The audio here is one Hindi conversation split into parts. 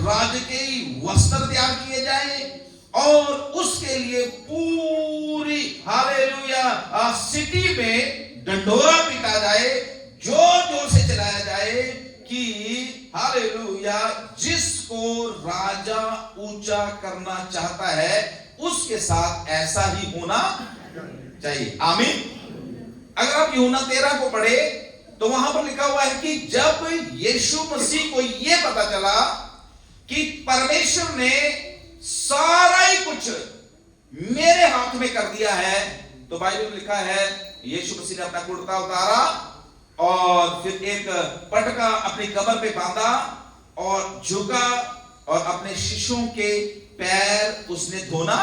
राज के वस्त्र तैयार किए जाए और उसके लिए पूरी हालेलुया सिटी में डंडोरा पीटा जाए, जोर जोर से चलाया जाए कि हालेलुया जिसको राजा ऊंचा करना चाहता है उसके साथ ऐसा ही होना चाहिए। आमीन। अगर आप यूहन्ना 13 को पढ़े तो वहां पर लिखा हुआ है कि जब यीशु मसीह को यह पता चला कि परमेश्वर ने सारा ही कुछ मेरे हाथ में कर दिया है, तो बाइबल में लिखा है यीशु मसीह ने अपना कुर्ता उतारा और फिर एक पटका अपनी कमर पे बांधा और झुका और अपने शिष्यों के पैर उसने धोना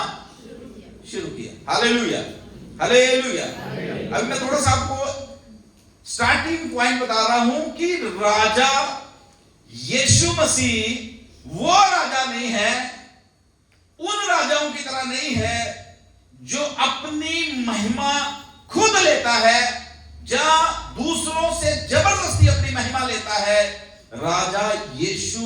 शुरू किया। Hallelujah, hallelujah. अभी मैं थोड़ा सा आपको स्टार्टिंग पॉइंट बता रहा हूं कि राजा यीशु मसीह वो राजा नहीं है, उन राजाओं की तरह नहीं है जो अपनी महिमा खुद लेता है, जहां दूसरों से जबरदस्ती अपनी महिमा लेता है। राजा यीशु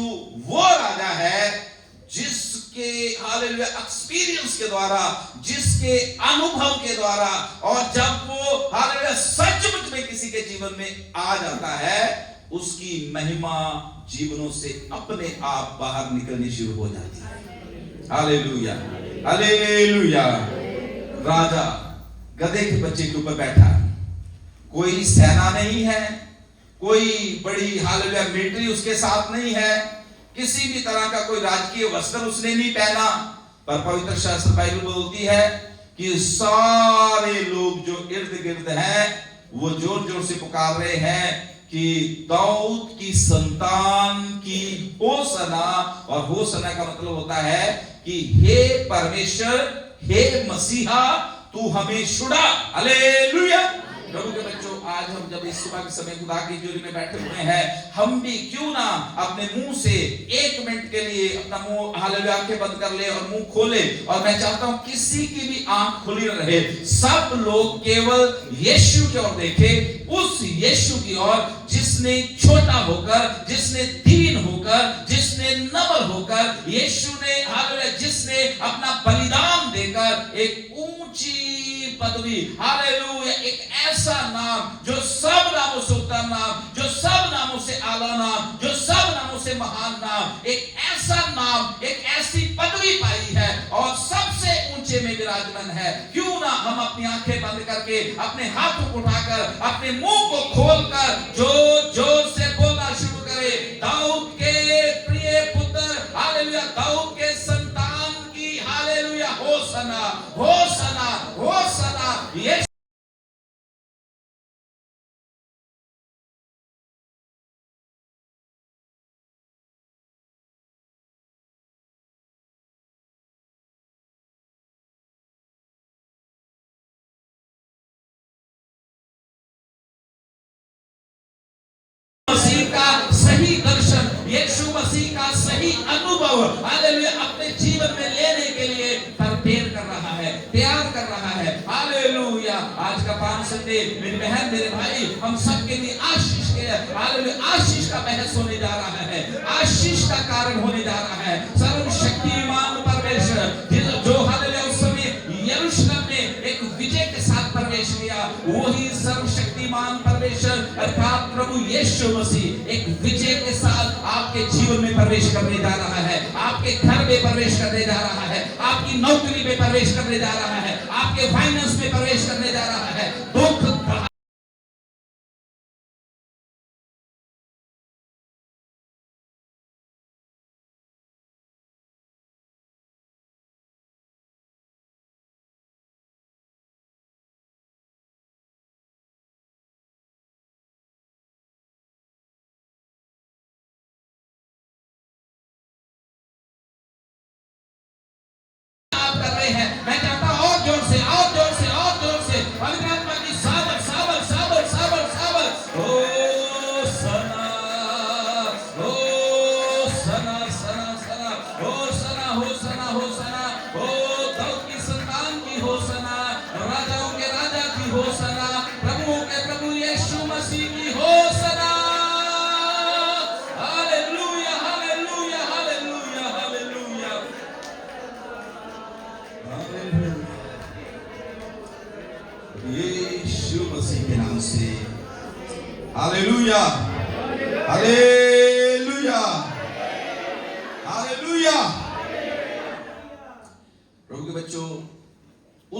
वो राजा है जिसके हालेलुया एक्सपीरियंस के द्वारा, जिसके अनुभव के द्वारा, और जब वो हालेलुया सचमुच में किसी के जीवन में आ जाता है उसकी महिमा जीवनों से अपने आप बाहर निकलनी शुरू हो जाती है। Hallelujah, hallelujah. राजा गधे के बच्चे के ऊपर बैठा है, कोई सेना नहीं है, कोई बड़ी हालेलुया मिलिट्री उसके साथ नहीं है, किसी भी तरह का कोई राजकीय वस्त्र उसने नहीं पहना, पर पवित्र शास्त्र बाइबल बोलती है कि सारे लोग जो इर्द गिर्द हैं वो जोर जोर से पुकार रहे हैं कि दाऊद की संतान की होसना। और होसना का मतलब होता है कि हे परमेश्वर, हे मसीहा, तू हमें छुड़ा। हालेलुया। प्रभु के बच्चों, आज हम जब इस सुबह के समय खुदा की जोरी में बैठे हुए हैं, हम भी क्यों ना अपने मुंह से 1 मिनट के लिए अपना मुंह हालेलुया आंखें बंद कर ले और मुंह खोले। और मैं चाहता हूं किसी की भी आंख खुली रहे, सब लोग केवल यीशु की ओर देखें, उस यीशु की ओर जिसने छोटा होकर, जिसने दीन होकर, जिसने नम्र होकर, यीशु ने हालेलुया जिसने अपना बलिदान देकर एक ऊंची पदवी, हालेलुया, एक ऐसा नाम जो सब नामों से उत्तम नाम, जो सब नामों से आला नाम, जो सब नामों से महान नाम, एक ऐसा नाम, एक ऐसी पदवी पाई है और सबसे ऊंचे में विराजमान है। क्यों ना हम अपनी आंखें बंद करके, अपने हाथों को उठाकर, अपने मुंह को खोलकर जोर जोर से बोलना शुरू करें, दाऊद के प्रिय पुत्र, हालेलुया, दाऊद के संतान की, हालेलुया, होसना, होसना, होसना। ये मसीह का सही दर्शन, यीशु मसीह का सही अनुभव हालेलुया अपने जीवन में लेने के लिए प्रिपेयर कर रहा है, तैयार कर रहा है। हालेलुया। आज का पान संडे मेरी बहन, मेरे भाई, हम सब के लिए आशीष के, हालेलुया, आशीष का बहस होने जा रहा है, आशीष का कारण होने जा रहा है। सर्वशक्तिमान परमेश्वर जो हालेलुया उस समय यरूशलेम में एक विजय के साथ प्रवेश किया, वही सर्वशक्तिमान परमेश्वर अर्थात प्रभु यीशु मसीह एक विजय के साथ आपके जीवन में प्रवेश करने जा रहा है, आपके घर में प्रवेश करने जा रहा है, आपकी नौकरी में प्रवेश करने जा रहा है, आपके फाइनेंस में प्रवेश करने जा रहा है। दुख कर रहे हैं, मैं चाहता हूं और जोर से, और जोर से, और जोर से पवित्र आत्मा की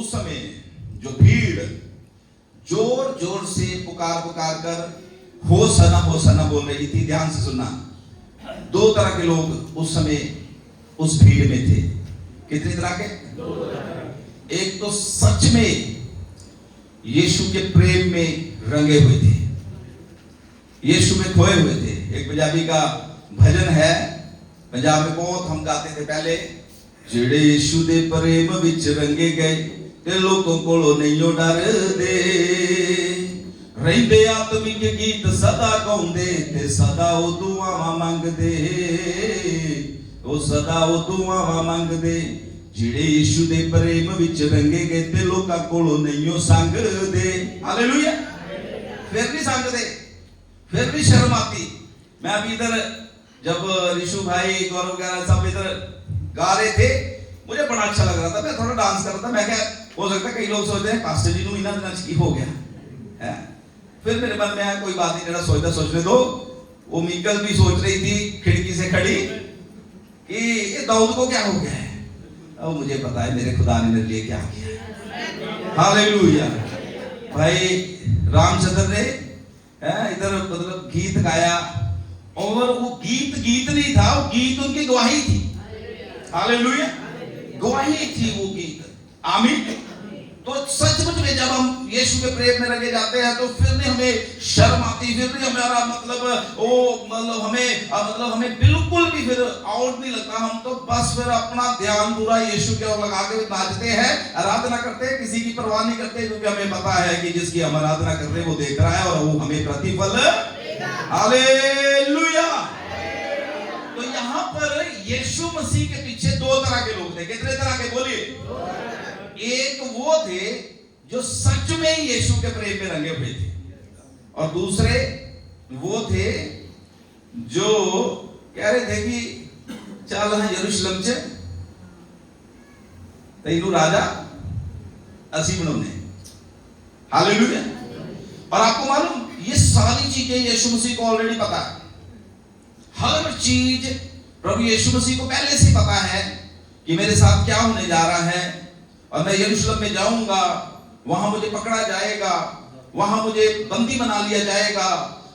उस समय जो भीड़ जोर जोर से पुकार पुकार कर होसना बोल रही थी। ध्यान से सुनना, दो तरह के लोग उस समय उस भीड़ में थे। कितनी तरह के? दो तरह। एक तो सच में यीशु के प्रेम में रंगे हुए थे, यीशु में खोए हुए थे। एक पंजाबी का भजन है, पंजाब में बहुत हम गाते थे पहले, जेड़े यीशु दे प्रेम विच रंगे गए ते लोगों कोलों नहीं डर दे, रहिंदे आत्मिक गीत सदा गाउंदे ते सदा ओ दुआवां मंगदे, ओ सदा ओ दुआवां मंगदे, जेड़े यीशु दे प्रेम विच रंगे गए ते लोकां कोलों नहीं संगदे। हालेलुया। फिर नहीं संगदे, फिर भी शर्म आती। मैं अभी इधर जब ऋषु भाई गौरव वगैरह सब इधर गा रहे थे, मुझे बड़ा अच्छा लग रहा था। मैं थोड़ा डांस कर रहा था। मैं क्या, हो सकता है कई लोग सोचते हैं पास्टर जी को इना नच की हो गया है। फिर मेरे मन में कोई बात नहीं, जरा सोचता सोचने दो। वो मीकल भी सोच रही थी खिड़की से खड़ी कि ये दाऊद को क्या हो गया है। अब मुझे पता है मेरे खुदा ने मेरे लिए क्या किया। हालेलुया। भाई रामचंद्र ने इधर मतलब गीत गाया, और वो गीत नहीं था, वो गीत उनकी गवाही थी। हालेलुया। गवाही थी वो गीत। आमीन। तो सचमुच में जब हम यीशु के प्रेम में लगे जाते हैं तो फिर नहीं हमें शर्म आती, फिर नहीं हमारा हमें बिल्कुल भी फिर आउट नहीं लगता। हम तो बस फिर अपना ध्यान पूरा यीशु के ओर लगा के नाचते हैं, आराधना करते हैं, किसी की परवाह नहीं करते, क्योंकि हमें पता है कि जिसकी हम आराधना करते हैं वो देख रहा है और वो हमें प्रतिफल। हालेलुया। तो यहाँ पर यीशु मसीह के पीछे दो तरह के लोग थे। कितने तरह के? बोलिए। एक वो थे जो सच में यीशु के प्रेम में रंगे हुए थे, और दूसरे वो थे जो कह रहे थे कि चल हाँ यरूशलेम च तैनू राजा असी बनाने। हालेलुया। और आपको मालूम ये सारी चीजें यीशु मसीह को ऑलरेडी पता है। हर चीज प्रभु यीशु मसीह को पहले से पता है कि मेरे साथ क्या होने जा रहा है, और मैं यरूशलेम में जाऊंगा, वहां मुझे पकड़ा जाएगा, वहां मुझे बंदी बना लिया जाएगा,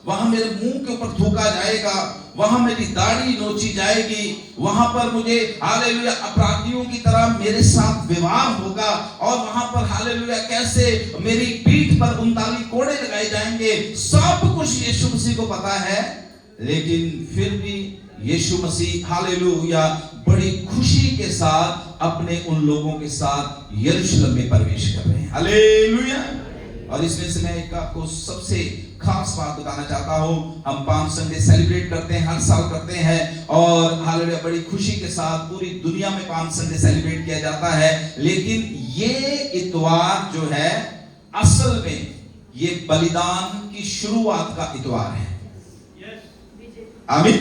वहां मेरे मुंह के ऊपर थूका जाएगा, वहां मेरी दाढ़ी नोची जाएगी, वहां पर मुझे हालेलुया अपराधियों की तरह मेरे साथ व्यवहार होगा, और वहां पर हालेलुया कैसे मेरी पीठ पर 39 कोड़े लगाए जाएंगे। सब कुछ यीशु मसीह को पता है, लेकिन फिर भी यीशु मसीह हालेलुया बड़ी खुशी के साथ अपने उन लोगों के साथ यरूशलेम में प्रवेश कर रहे हैं। हालेलुया। और इसमें से मैं एक आपको सबसे खास बात बताना चाहता हूं। हम पाम संडे सेलिब्रेट करते हैं, हर साल करते हैं, और हालेलुया बड़ी खुशी के साथ पूरी दुनिया में पाम संडे सेलिब्रेट किया जाता है। लेकिन ये इतवार जो है असल में ये बलिदान की शुरुआत का इतवार है। आमीन।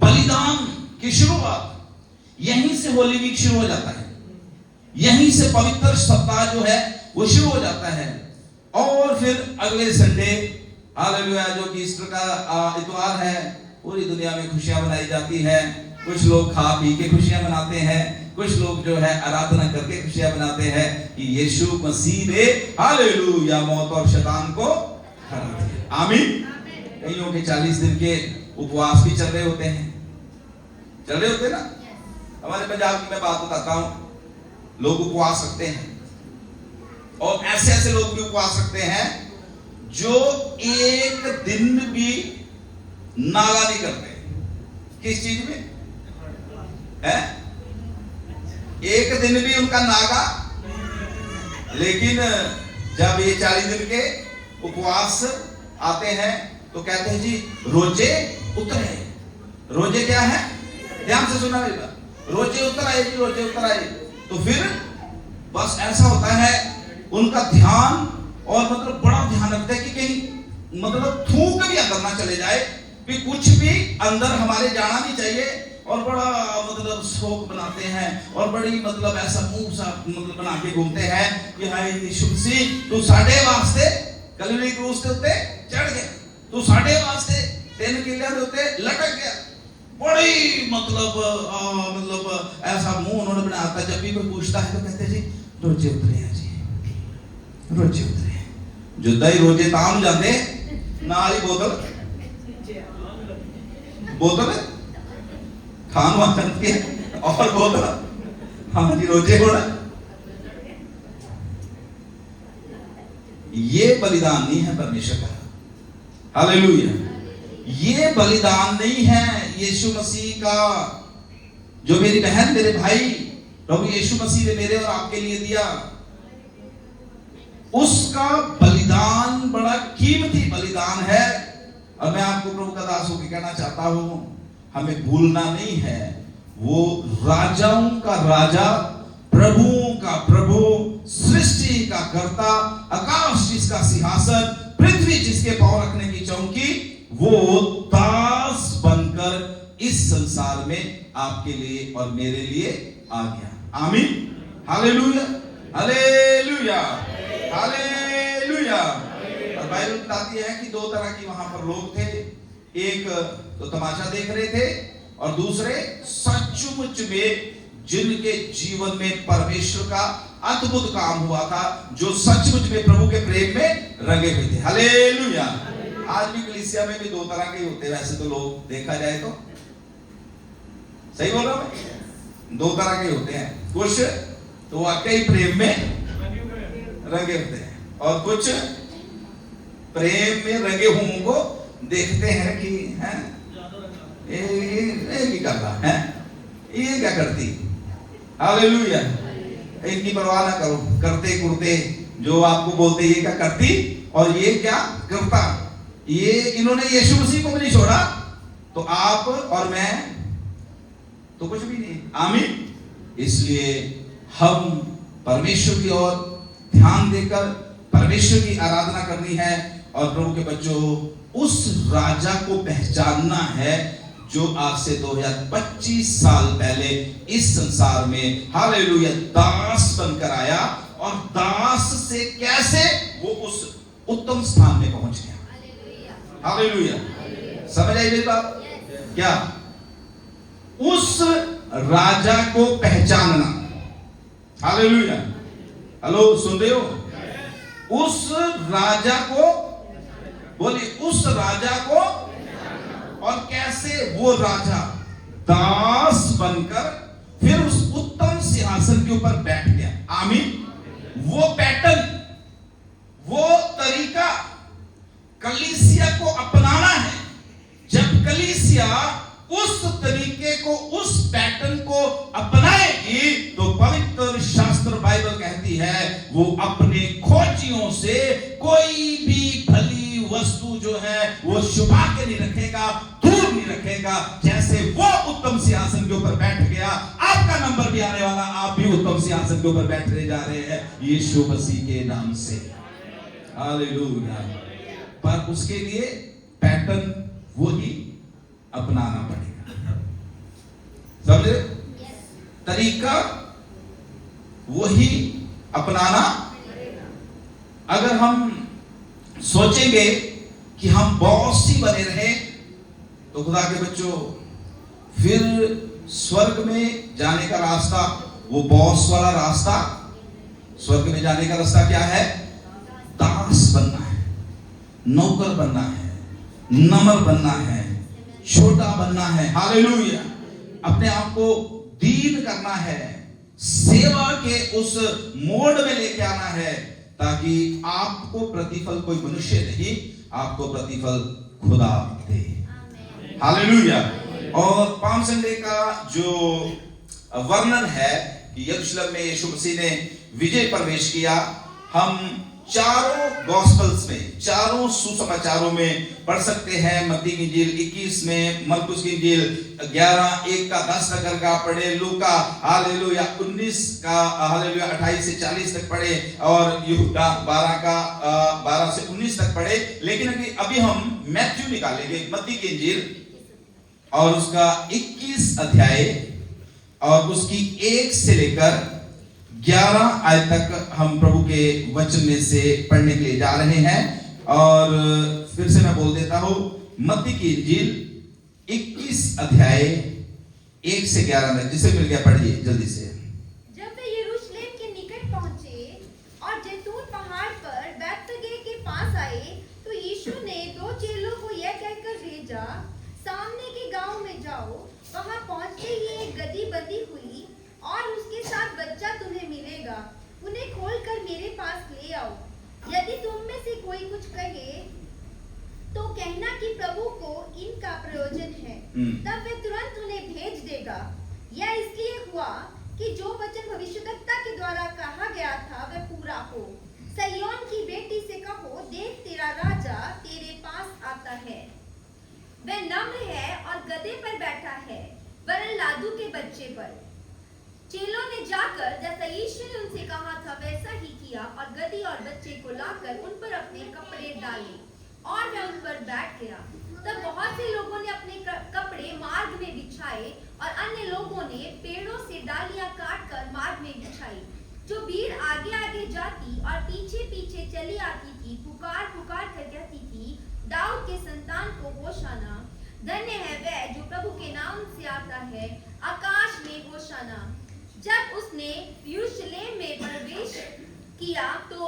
बलिदान की शुरुआत, यहीं से होली वीक शुरू हो जाता है, यहीं से पवित्र सप्ताह जो है वो शुरू हो जाता है। और फिर अगले संडे हालेलुया जो कि ईस्टर का इतवार है, पूरी दुनिया में खुशियां मनाई जाती है। कुछ लोग खा पी के खुशियां मनाते हैं, कुछ लोग जो है आराधना करके खुशियां मनाते हैं कि यीशु मसीह ने हालेलुया मौत और शैतान को हरा दिया। आमीन। कईयों के 40 दिन के उपवास भी चल रहे होते हैं, चल रहे होते ना। हमारे पंजाब की मैं बात बताता हूं, लोग उपवास रखते हैं, और ऐसे ऐसे लोग भी उपवास रखते हैं जो एक दिन भी नागा नहीं करते। किस चीज में है? एक दिन भी उनका नागा। लेकिन जब ये 40 दिन के उपवास आते हैं तो कहते हैं जी रोजे उतरे। रोजे क्या है? ध्यान से सुना मेरी बात। रोजे उतर आए जी, रोजे उतर आए। तो फिर बस ऐसा होता है उनका ध्यान, और मतलब बड़ा ध्यान रखते हैं कि कहीं मतलब थूक भी अंदर ना चले जाए, भी कुछ भी अंदर हमारे जाना नहीं चाहिए। और बड़ा मतलब शौक बनाते हैं, और बड़ी मतलब ऐसा मुंह सा मतलब बना के घूमते हैं कि हाय यीशु मसीह तू साडे वास्ते कलवरी क्रूस के ऊपर चढ़ गया, तू साडे वास्ते 3 किले के ऊपर लटक गया। बड़ी मतलब ऐसा मुंह उन्होंने बनाता। जब भी कोई पूछता है तो कहते जी रोजे उतरे हैं जी, रोजे उतरे हैं। जुद्दा ही रोजे ताम जाते नाल ही बोतल खान वहां जाती है और बोतल हाँ जी रोजे होना। ये बलिदान नहीं है परमेश्वर का, हालेलुया। ये बलिदान नहीं है यीशु मसीह का, जो मेरी बहन मेरे भाई प्रभु यीशु मसीह ने मेरे और आपके लिए दिया। उसका बलिदान बड़ा कीमती बलिदान है। और मैं आपको प्रभु का दास होकर कहना चाहता हूं, हमें भूलना नहीं है, वो राजाओं का राजा, प्रभुओं का प्रभु, सृष्टि का कर्ता, आकाश जिसका सिंहासन, पृथ्वी जिसके पांव रखने की चौकी, वो दास बनकर इस संसार में आपके लिए और मेरे लिए आ गया। आमीन, हालेलुया, हालेलुया, हालेलुया। और बाइबल बताती है कि दो तरह की वहां पर लोग थे, एक तो तमाशा देख रहे थे और दूसरे सचमुच में जिनके जीवन में परमेश्वर का अद्भुत काम हुआ था, जो सचमुच में प्रभु के प्रेम में रंगे हुए थे। हालेलुया। आज भी कलीसिया में भी दो तरह के होते हैं वैसे तो लोग, देखा जाए तो, सही बोल रहा हूं मैं? दो तरह के होते हैं, कुछ तो वाकई प्रेम में रंगे होते हैं और कुछ प्रेम में रंगे हुओं को देखते हैं कि हैं ये क्या कर रहा है, ये क्या करती। हालेलुया। इनकी परवाह ना करो, करते कुर्ते जो आपको बोलते ये क्या करती और ये क्या करता, ये इन्होंने यीशु मसीह को भी नहीं छोड़ा तो आप और मैं तो कुछ भी नहीं। आमीन। इसलिए हम परमेश्वर की ओर ध्यान देकर परमेश्वर की आराधना करनी है और प्रभु के बच्चों उस राजा को पहचानना है जो आज से 2025 साल पहले इस संसार में हालेलुया दास बनकर आया और दास से कैसे वो उस उत्तम स्थान में पहुंच गया। हालेलुया। समझ आई मेरी बात? क्या उस राजा को पहचानना, हालेलुया, हेलो सुन रहे हो? उस राजा को बोलिए, उस राजा को, और कैसे वो राजा दास बनकर फिर उस उत्तम सिंहासन के ऊपर बैठ गया। आमीन। वो पैटर्न, वो तरीका कलीसिया को अपनाना है। जब कलीसिया उस तरीके को, उस पैटर्न को अपनाएगी तो पवित्र शास्त्र बाइबल कहती है वो अपने खोजियों से कोई भी भली वस्तु जो है वो छुपा के नहीं रखेगा, दूर नहीं रखेगा। जैसे वो उत्तम सिंहासन के ऊपर बैठ गया, आपका नंबर भी आने वाला, आप भी उत्तम सिंहासन के ऊपर बैठने जा रहे हैं यीशु मसीह के नाम से। हालेलुया। पर उसके लिए पैटर्न वो ही अपनाना पड़ेगा। समझे? तरीका वही अपनाना। अगर हम सोचेंगे कि हम बॉस ही बने रहे तो खुदा के बच्चों फिर स्वर्ग में जाने का रास्ता, वो बॉस वाला रास्ता, स्वर्ग में जाने का रास्ता क्या है? दास बनना है, नौकर बनना है, नम्र बनना है, छोटा बनना है। हालेलुया। अपने आप को दीन करना है, सेवा के उस मोड में लेके आना है ताकि आपको प्रतिफल कोई मनुष्य नहीं, आपको प्रतिफल खुदा दे। हालेलुया। और पाम संडे का जो वर्णन है कि यरूशलेम में यीशु मसीह ने विजय प्रवेश किया, हम चारों गॉस्पेल्स में, चारों सुसमाचारों में पढ़ सकते हैं। मत्ती की इंजील 21 में, मरकुस की इंजील 11:1 का 10 तक का पढ़े, लूका हालेलुया 19 का हालेलुया 28 से 40 तक पढ़े और यूहन्ना 12 से 19 तक पढ़े। लेकिन अभी हम मैथ्यू निकालेंगे, मत्ती की इंजील और उसका 21 अध्याय और उसकी 1 से लेकर 11 आयत तक हम प्रभु के वचन में से पढ़ने के लिए जा रहे हैं। और फिर से मैं बोल देता हूं, मत्ती की इंजील 21 अध्याय 1 से 11 तक, जिसे मिल गया पढ़िए जल्दी से। जब वे यरूशलेम के निकट पहुंचे तब वे तुरंत उन्हें भेज देगा। यह इसलिए हुआ कि जो वचन भविष्यद्वक्ता के द्वारा कहा गया था वह पूरा हो। सिय्योन की बेटी से कहो, देख तेरा राजा तेरे पास आता है, वह नम्र है और गधे पर बैठा है, वरन लादू के बच्चे पर। चेलों ने जाकर जैसा यीशु ने उनसे कहा था वैसा ही किया और गधी और बच्चे को लाकर उन पर अपने कपड़े डाले और वह उन पर बैठ गया। तब बहुत से लोगों ने अपने कपड़े मार्ग में बिछाए और अन्य लोगों ने पेड़ों से डालियां काटकर मार्ग में बिछाई। जो भीड़ आगे आगे जाती और पीछे पीछे चली आती थी, पुकार पुकार कर कहती थी, दाऊद के संतान को होशाना, धन्य है वह जो प्रभु के नाम से आता है, आकाश में होशाना। जब उसने यरूशलेम में प्रवेश किया तो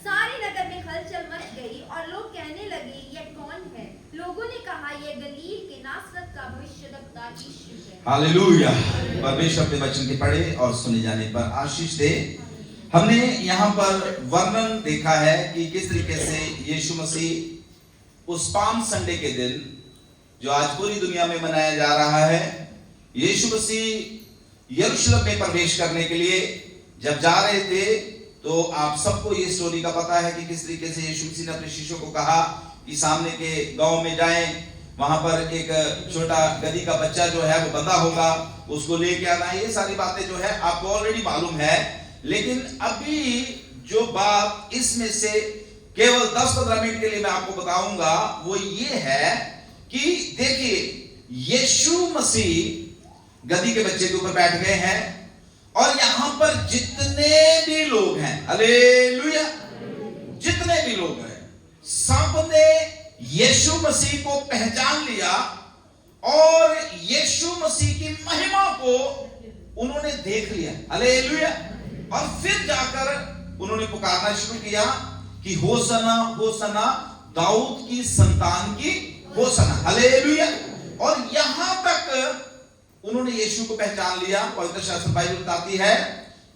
सारे नगर में हलचल मच गई और लोग कहने लगे, यह कौन है? लोगों ने कहा, यह गलील के नासरत का भविष्यद्वक्ता यीशु है। हालेलुया। परमेश्वर अपने वचन के पढ़े और सुने जाने पर आशीष दे। हमने यहाँ पर वर्णन देखा है कि किस तरीके से यीशु मसीह उस पाम संडे के दिन जो आज पूरी दुनिया में मनाया जा रहा है, यीशु मसीह यरूशलेम में प्रवेश करने के लिए जब जा रहे थे तो आप सबको ये स्टोरी का पता है कि किस तरीके से यीशु मसीह ने अपने शिष्यों को कहा कि सामने के गांव में जाएं, वहां पर एक छोटा गधी का बच्चा जो है वो बंधा होगा, उसको लेके आना। ये सारी बातें जो है आपको ऑलरेडी मालूम है, लेकिन अभी जो बात इसमें से केवल 10-15 मिनट के लिए मैं आपको बताऊंगा वो ये है कि देखिए यीशु मसीह गधी के बच्चे के ऊपर बैठ गए हैं और यहां पर जितने भी लोग हैं, हालेलुया, जितने भी लोग हैं, सबने यीशु मसीह को पहचान लिया और यीशु मसीह की महिमा को उन्होंने देख लिया, हालेलुया। और फिर जाकर उन्होंने पुकारना शुरू किया कि होसना होसना, दाऊद की संतान की होसना, हालेलुया। और यहां तक उन्होंने यीशु को पहचान लिया। पवित्र शास्त्र बाइबल बताती है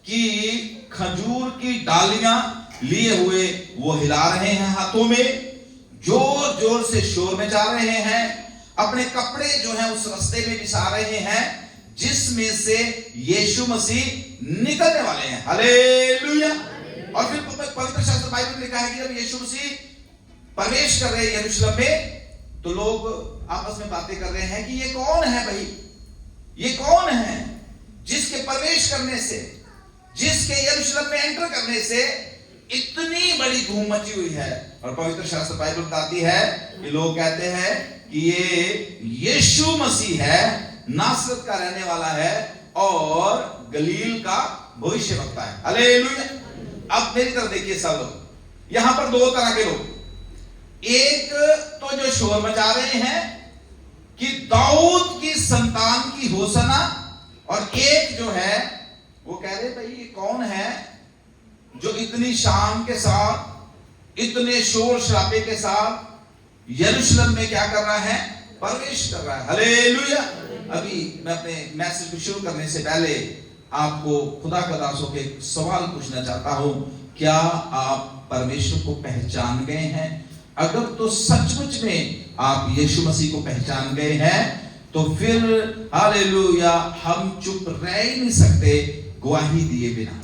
कि खजूर की डालियां लिए हुए वो हिला रहे हैं हाथों में, जोर जोर से शोर मचा रहे हैं, अपने कपड़े जो है उस रास्ते में बिछा रहे हैं जिसमें से यीशु मसीह निकलने वाले हैं, हालेलुया। और फिर पवित्र शास्त्र बाइबल में लिखा है कि जब यीशु मसीह प्रवेश कर रहे हैं यरूशलेम में तो लोग आपस में बातें कर रहे हैं कि ये कौन है भाई, ये कौन है जिसके प्रवेश करने से, जिसके यरूशलेम में एंटर करने से इतनी बड़ी धूम मची हुई है। और पवित्र शास्त्र बाइबल बताती है कि लोग कहते हैं कि ये यीशु मसीह है, नासरत का रहने वाला है और गलील का भविष्यवक्ता है, हालेलुया। अब मेरी तरफ देखिए सब लोग, यहां पर दो तरह के लोग, एक तो जो शोर मचा रहे हैं कि दाऊद की संतान की होसना, और एक जो है वो कह रहे भाई ये कौन है जो इतनी शान के साथ, इतने शोर शराबे के साथ यरूशलेम में क्या कर रहा है, प्रवेश कर रहा है, हालेलुया। अभी मैं अपने मैसेज को शुरू करने से पहले आपको खुदा का दासों के सवाल पूछना चाहता हूं, क्या आप परमेश्वर को पहचान गए हैं? अगर तो सचमुच में आप यीशु मसीह को पहचान गए हैं तो फिर हालेलुया, हम चुप रह ही नहीं सकते गवाही दिए बिना,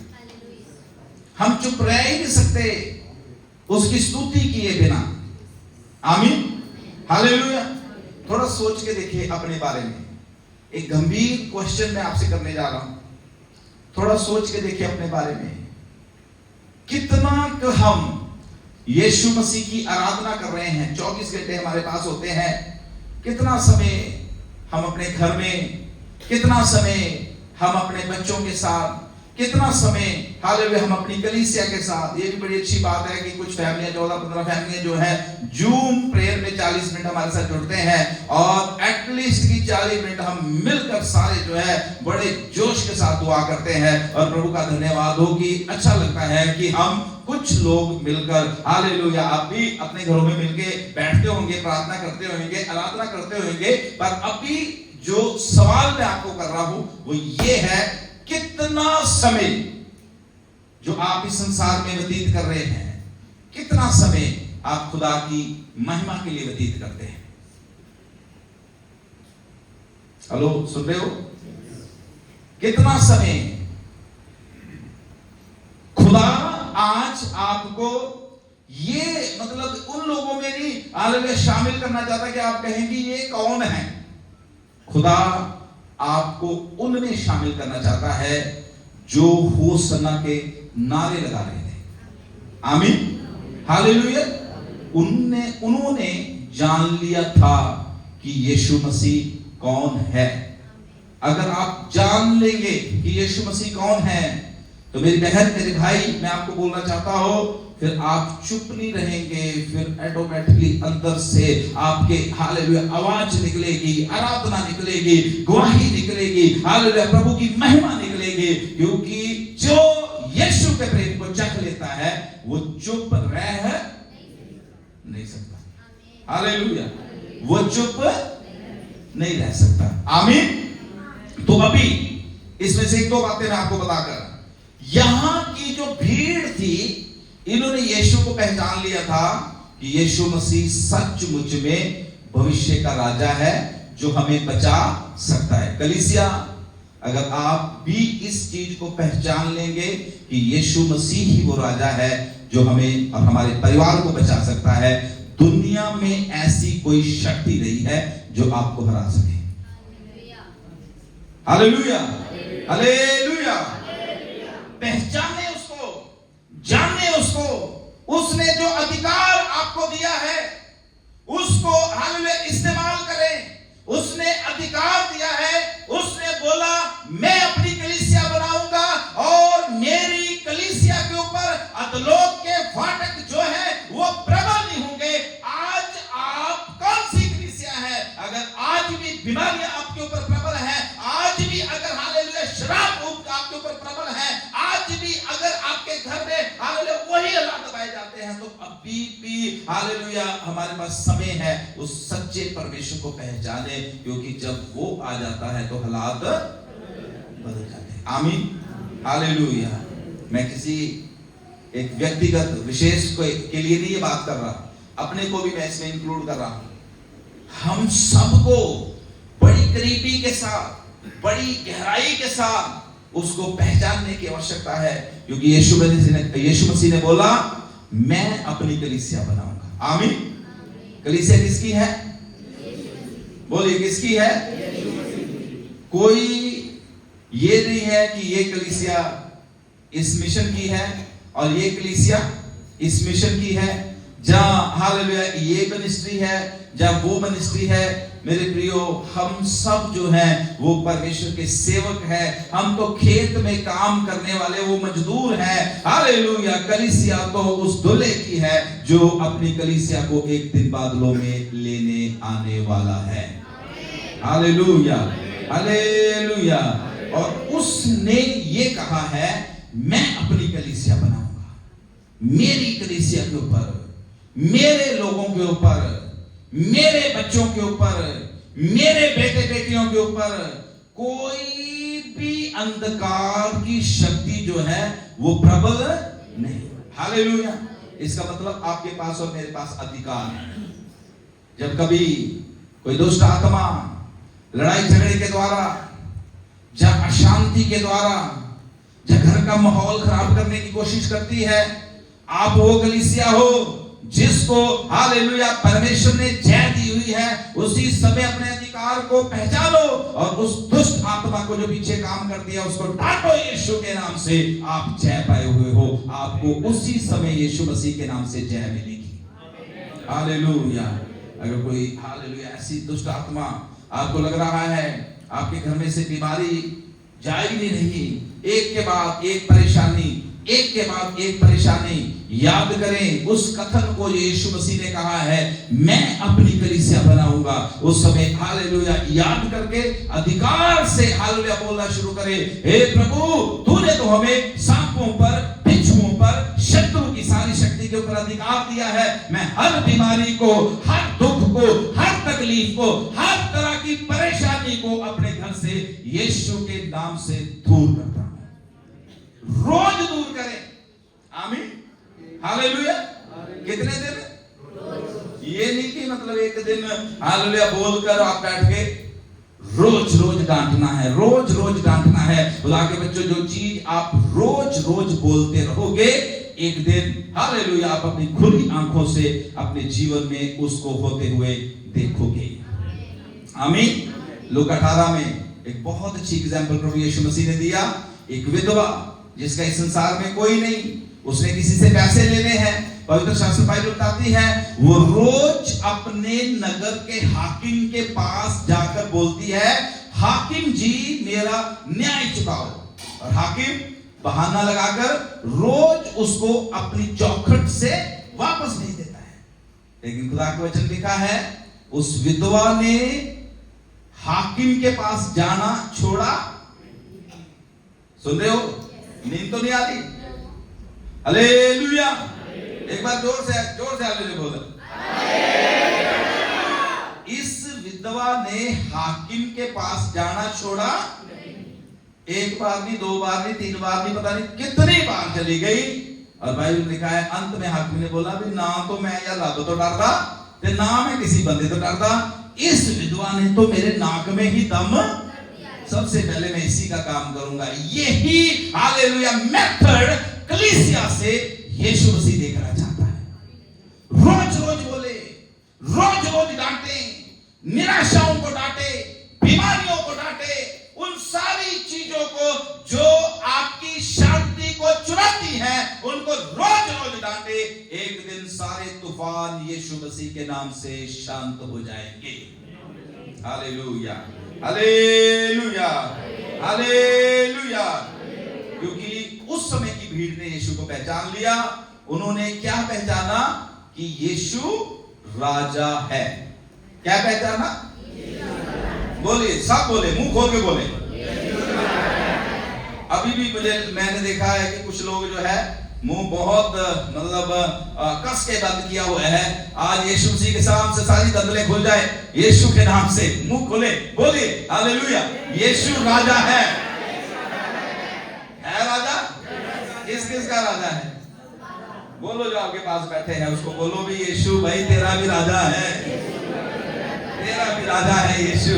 हम चुप रह ही नहीं सकते उसकी स्तुति किए बिना, आमीन, हालेलुया। थोड़ा सोच के देखिए अपने बारे में, एक गंभीर क्वेश्चन मैं आपसे करने जा रहा हूं, थोड़ा सोच के देखिए अपने बारे में, कितना हम यीशु मसीह की आराधना कर रहे हैं। 24 घंटे हमारे पास होते हैं, कितना समय हम अपने घर में, कितना समय हम अपने बच्चों के साथ, कितना समय हालेलुया हम अपनी कलीसिया के साथ। ये भी बड़ी अच्छी बात है कि कुछ फैमिलियां, 14-15 फैमिलियां जो है जूम प्रेयर में 40 मिनट हमारे साथ जुड़ते हैं और एटलीस्ट की 40 मिनट हम मिलकर सारे जो है बड़े जोश के साथ दुआ करते हैं। और प्रभु का धन्यवाद हो कि अच्छा लगता है कि हम कुछ लोग मिलकर हालेलुया, आप भी अपने घरों में मिलके बैठते होंगे, प्रार्थना करते होंगे, आराधना करते होंगे। पर अभी जो सवाल मैं आपको कर रहा हूं वो ये है, कितना समय जो आप इस संसार में व्यतीत कर रहे हैं, कितना समय आप खुदा की महिमा के लिए व्यतीत करते हैं? हेलो, सुन रहे हो? कितना समय खुदा आज आपको ये मतलब उन लोगों में नहीं हालेलुया शामिल करना चाहता कि आप कहेंगे ये कौन है। खुदा आपको उनमें शामिल करना चाहता है जो होसन्ना के नारे लगा रहे थे। आमीन, हालेलुया। उन्होंने जान लिया था कि यीशु मसीह कौन है। अगर आप जान लेंगे कि यीशु मसीह कौन है तो मेरी बहन मेरे भाई मैं आपको बोलना चाहता हूं, फिर आप चुप नहीं रहेंगे, फिर ऑटोमेटिकली अंदर से आपके हालेलुया आवाज निकलेगी, आराधना निकलेगी, गवाही निकलेगी, हालेलुया प्रभु की महिमा निकलेगी। क्योंकि जो यीशु के प्रेम को चख लेता है वो चुप रह नहीं सकता। हालेलुया, वो चुप नहीं रह सकता। आमीन। तो अभी इसमें से एक दो बातें मैं आपको बताकर, यहां की जो भीड़ थी इन्होंने यीशु को पहचान लिया था कि यीशु मसीह सचमुच में भविष्य का राजा है जो हमें बचा सकता है। कलीसिया, अगर आप भी इस चीज को पहचान लेंगे कि यीशु मसीह ही वो राजा है जो हमें और हमारे परिवार को बचा सकता है, दुनिया में ऐसी कोई शक्ति नहीं है जो आपको हरा सके। Hallelujah, hallelujah. पहचाने उसको, जानने उसको, उसने जो अधिकार आपको दिया है उसको हालेलुया इस्तेमाल करें। उसने अधिकार दिया है, उसने बोला मैं अपनी कलीसिया बनाऊंगा और मेरी कलीसिया के ऊपर अधोलोक के फाटक जो है वो प्रबल नहीं होंगे। आज आप कौन सी कलीसिया है? अगर आज भी बीमारियां आपके ऊपर प्रबल है, आज भी अगर हालेलुया शराब आपके ऊपर प्रबल है, आज भी अगर आपके घर में हालेलुया वही हालात दबाए जाते हैं, तो अभी भी हालेलुया हमारे पास समय है उस सच्चे परमेश्वर को पहचाने, क्योंकि जब वो आ जाता है तो हालात बदल जाते हैं। आमीन, हालेलुया। मैं किसी एक व्यक्तिगत विशेष के लिए नहीं ये बात कर रहा, अपने को भी मैं इसमें इंक्लूड कर रहा हूं। हम सबको बड़ी करीबी के साथ, बड़ी गहराई के साथ उसको पहचानने की आवश्यकता है, क्योंकि यीशु मसीह ने बोला मैं अपनी कलीसिया बनाऊंगा। आमीन। कलीसिया किसकी है? बोलिए किसकी है? कोई ये नहीं है कि ये कलीसिया इस मिशन की है और ये कलीसिया इस मिशन की है, जहां हालेलुया ये मिनिस्ट्री है जहां वो मिनिस्ट्री है। मेरे प्रियो, हम सब जो हैं वो परमेश्वर के सेवक हैं, हम तो खेत में काम करने वाले वो मजदूर हैं। हालेलुया। कलीसिया तो उस दूल्हे की है जो अपनी कलीसिया को एक दिन बादलों में लेने आने वाला है। Hallelujah, hallelujah. और उसने ये कहा है मैं अपनी कलीसिया बनाऊंगा, मेरी कलीसिया के ऊपर, मेरे लोगों के ऊपर, मेरे बच्चों के ऊपर, मेरे बेटे बेटियों के ऊपर कोई भी अंधकार की शक्ति जो है वो प्रबल नहीं। हालेलुया। इसका मतलब आपके पास और मेरे पास अधिकार है। जब कभी कोई दुष्ट आत्मा लड़ाई झगड़े के द्वारा, जहां अशांति के द्वारा, जहां घर का माहौल खराब करने की कोशिश करती है, आप वो कलीसिया हो जिसको हालेलुया परमेश्वर ने जय दी हुई है, उसी समय अपने अधिकार को पहचानो और उस दुष्ट आत्मा को जो पीछे काम करती है उसको डांटो यीशु के नाम से। आप जय पाए हुए हो, आपको उसी समय यीशु मसीह के नाम से जय मिलेगी। हालेलुया। अगर कोई हालेलुया ऐसी दुष्ट आत्मा आपको लग रहा है आपके घर में से बीमारी जाएगी नहीं, एक के बाद एक परेशानी, एक के बाद एक परेशानी, याद करें उस कथन को यीशु मसीह ने कहा है मैं अपनी कलीसिया बनाऊंगा। उस समय हालेलुया याद करके अधिकार से हालेलुया बोलना शुरू करें, हे प्रभु तूने तो हमें सांपों पर, बिच्छुओं पर, शत्रु की सारी शक्ति के ऊपर अधिकार दिया है। मैं हर बीमारी को, हर दुख को, हर तकलीफ को, हर तरह की परेशानी को अपने घर से यीशु के नाम से दूर करता हूं। रोज दूर करें। आमीन, हालेलुया। कितने दिन? ये नहीं कि मतलब एक दिन हालेलुया बोलकर आप बैठ के रोज रोज डांटना है, रोज रोज डांटना है। खुदा के बच्चों, जो चीज आप रोज रोज बोलते रहोगे, एक दिन हालेलुया आप अपनी खुली आंखों से अपने जीवन में उसको होते हुए देखोगे। आमीन। लूका 18 में एक बहुत अच्छी एग्जाम्पल प्रभु यीशु मसीह ने दिया। एक विधवा जिसका इस संसार में कोई नहीं, उसने किसी से पैसे लेने हैं। पवित्र शास्त्र बाइबल बताती है वो रोज अपने नगर के हाकिम के पास जाकर बोलती है, हाकिम जी मेरा न्याय चुकाओ। और हाकिम बहाना लगाकर रोज उसको अपनी चौखट से वापस नहीं देता है। लेकिन खुदा का वचन लिखा है उस विधवा ने हाकिम के पास जाना छोड़ा। सुन रहे हो? नींद तो नहीं आ रही? हालेलुया। एक बार जोर से हालेलुया बोलो। इस विधवा ने हाकिम के पास जाना छोड़ा। एक बार नहीं, दो बार नहीं, तीन बार नहीं, पता नहीं कितनी बार चली गई। और बाइबल में लिखा है अंत में हाकिम ने बोला भी ना तो मैं या रब तो डरदा ते ना मैं किसी बंदे तो डरदा, इस विधवा ने तो मेरे नाक में ही दम, सबसे पहले मैं इसी का काम करूंगा। यही हालेलुया मेथड कलीसिया से यीशु मसीह देखना चाहता है। रोज रोज बोले, रोज रोज डांटे, निराशाओं को डांटे, बीमारियों को डांटे, उन सारी चीजों को जो आपकी शांति को चुराती है उनको रोज रोज डांटे। एक दिन सारे तूफान यीशु मसीह के नाम से शांत हो जाएंगे। Hallelujah, hallelujah, hallelujah. क्योंकि उस समय की भीड़ ने यीशु को पहचान लिया। उन्होंने क्या पहचाना? कि यीशु राजा है। क्या पहचाना? बोलिए, सब बोले, मुंह खोल के बोले। अभी भी मैंने देखा है कि कुछ लोग जो है मुंह बहुत कस के बंद किया हुआ है। आज यीशु मसीह के नाम से सारी दंदलें खुल जाए, यीशु के नाम से मुंह खोले, बोलिए हालेलुया। यीशु राजा है राजा। किस किस का राजा है? बोलो, जो आपके पास बैठे हैं उसको बोलो भी यीशु भाई तेरा भी राजा है, तेरा भी राजा है यीशु।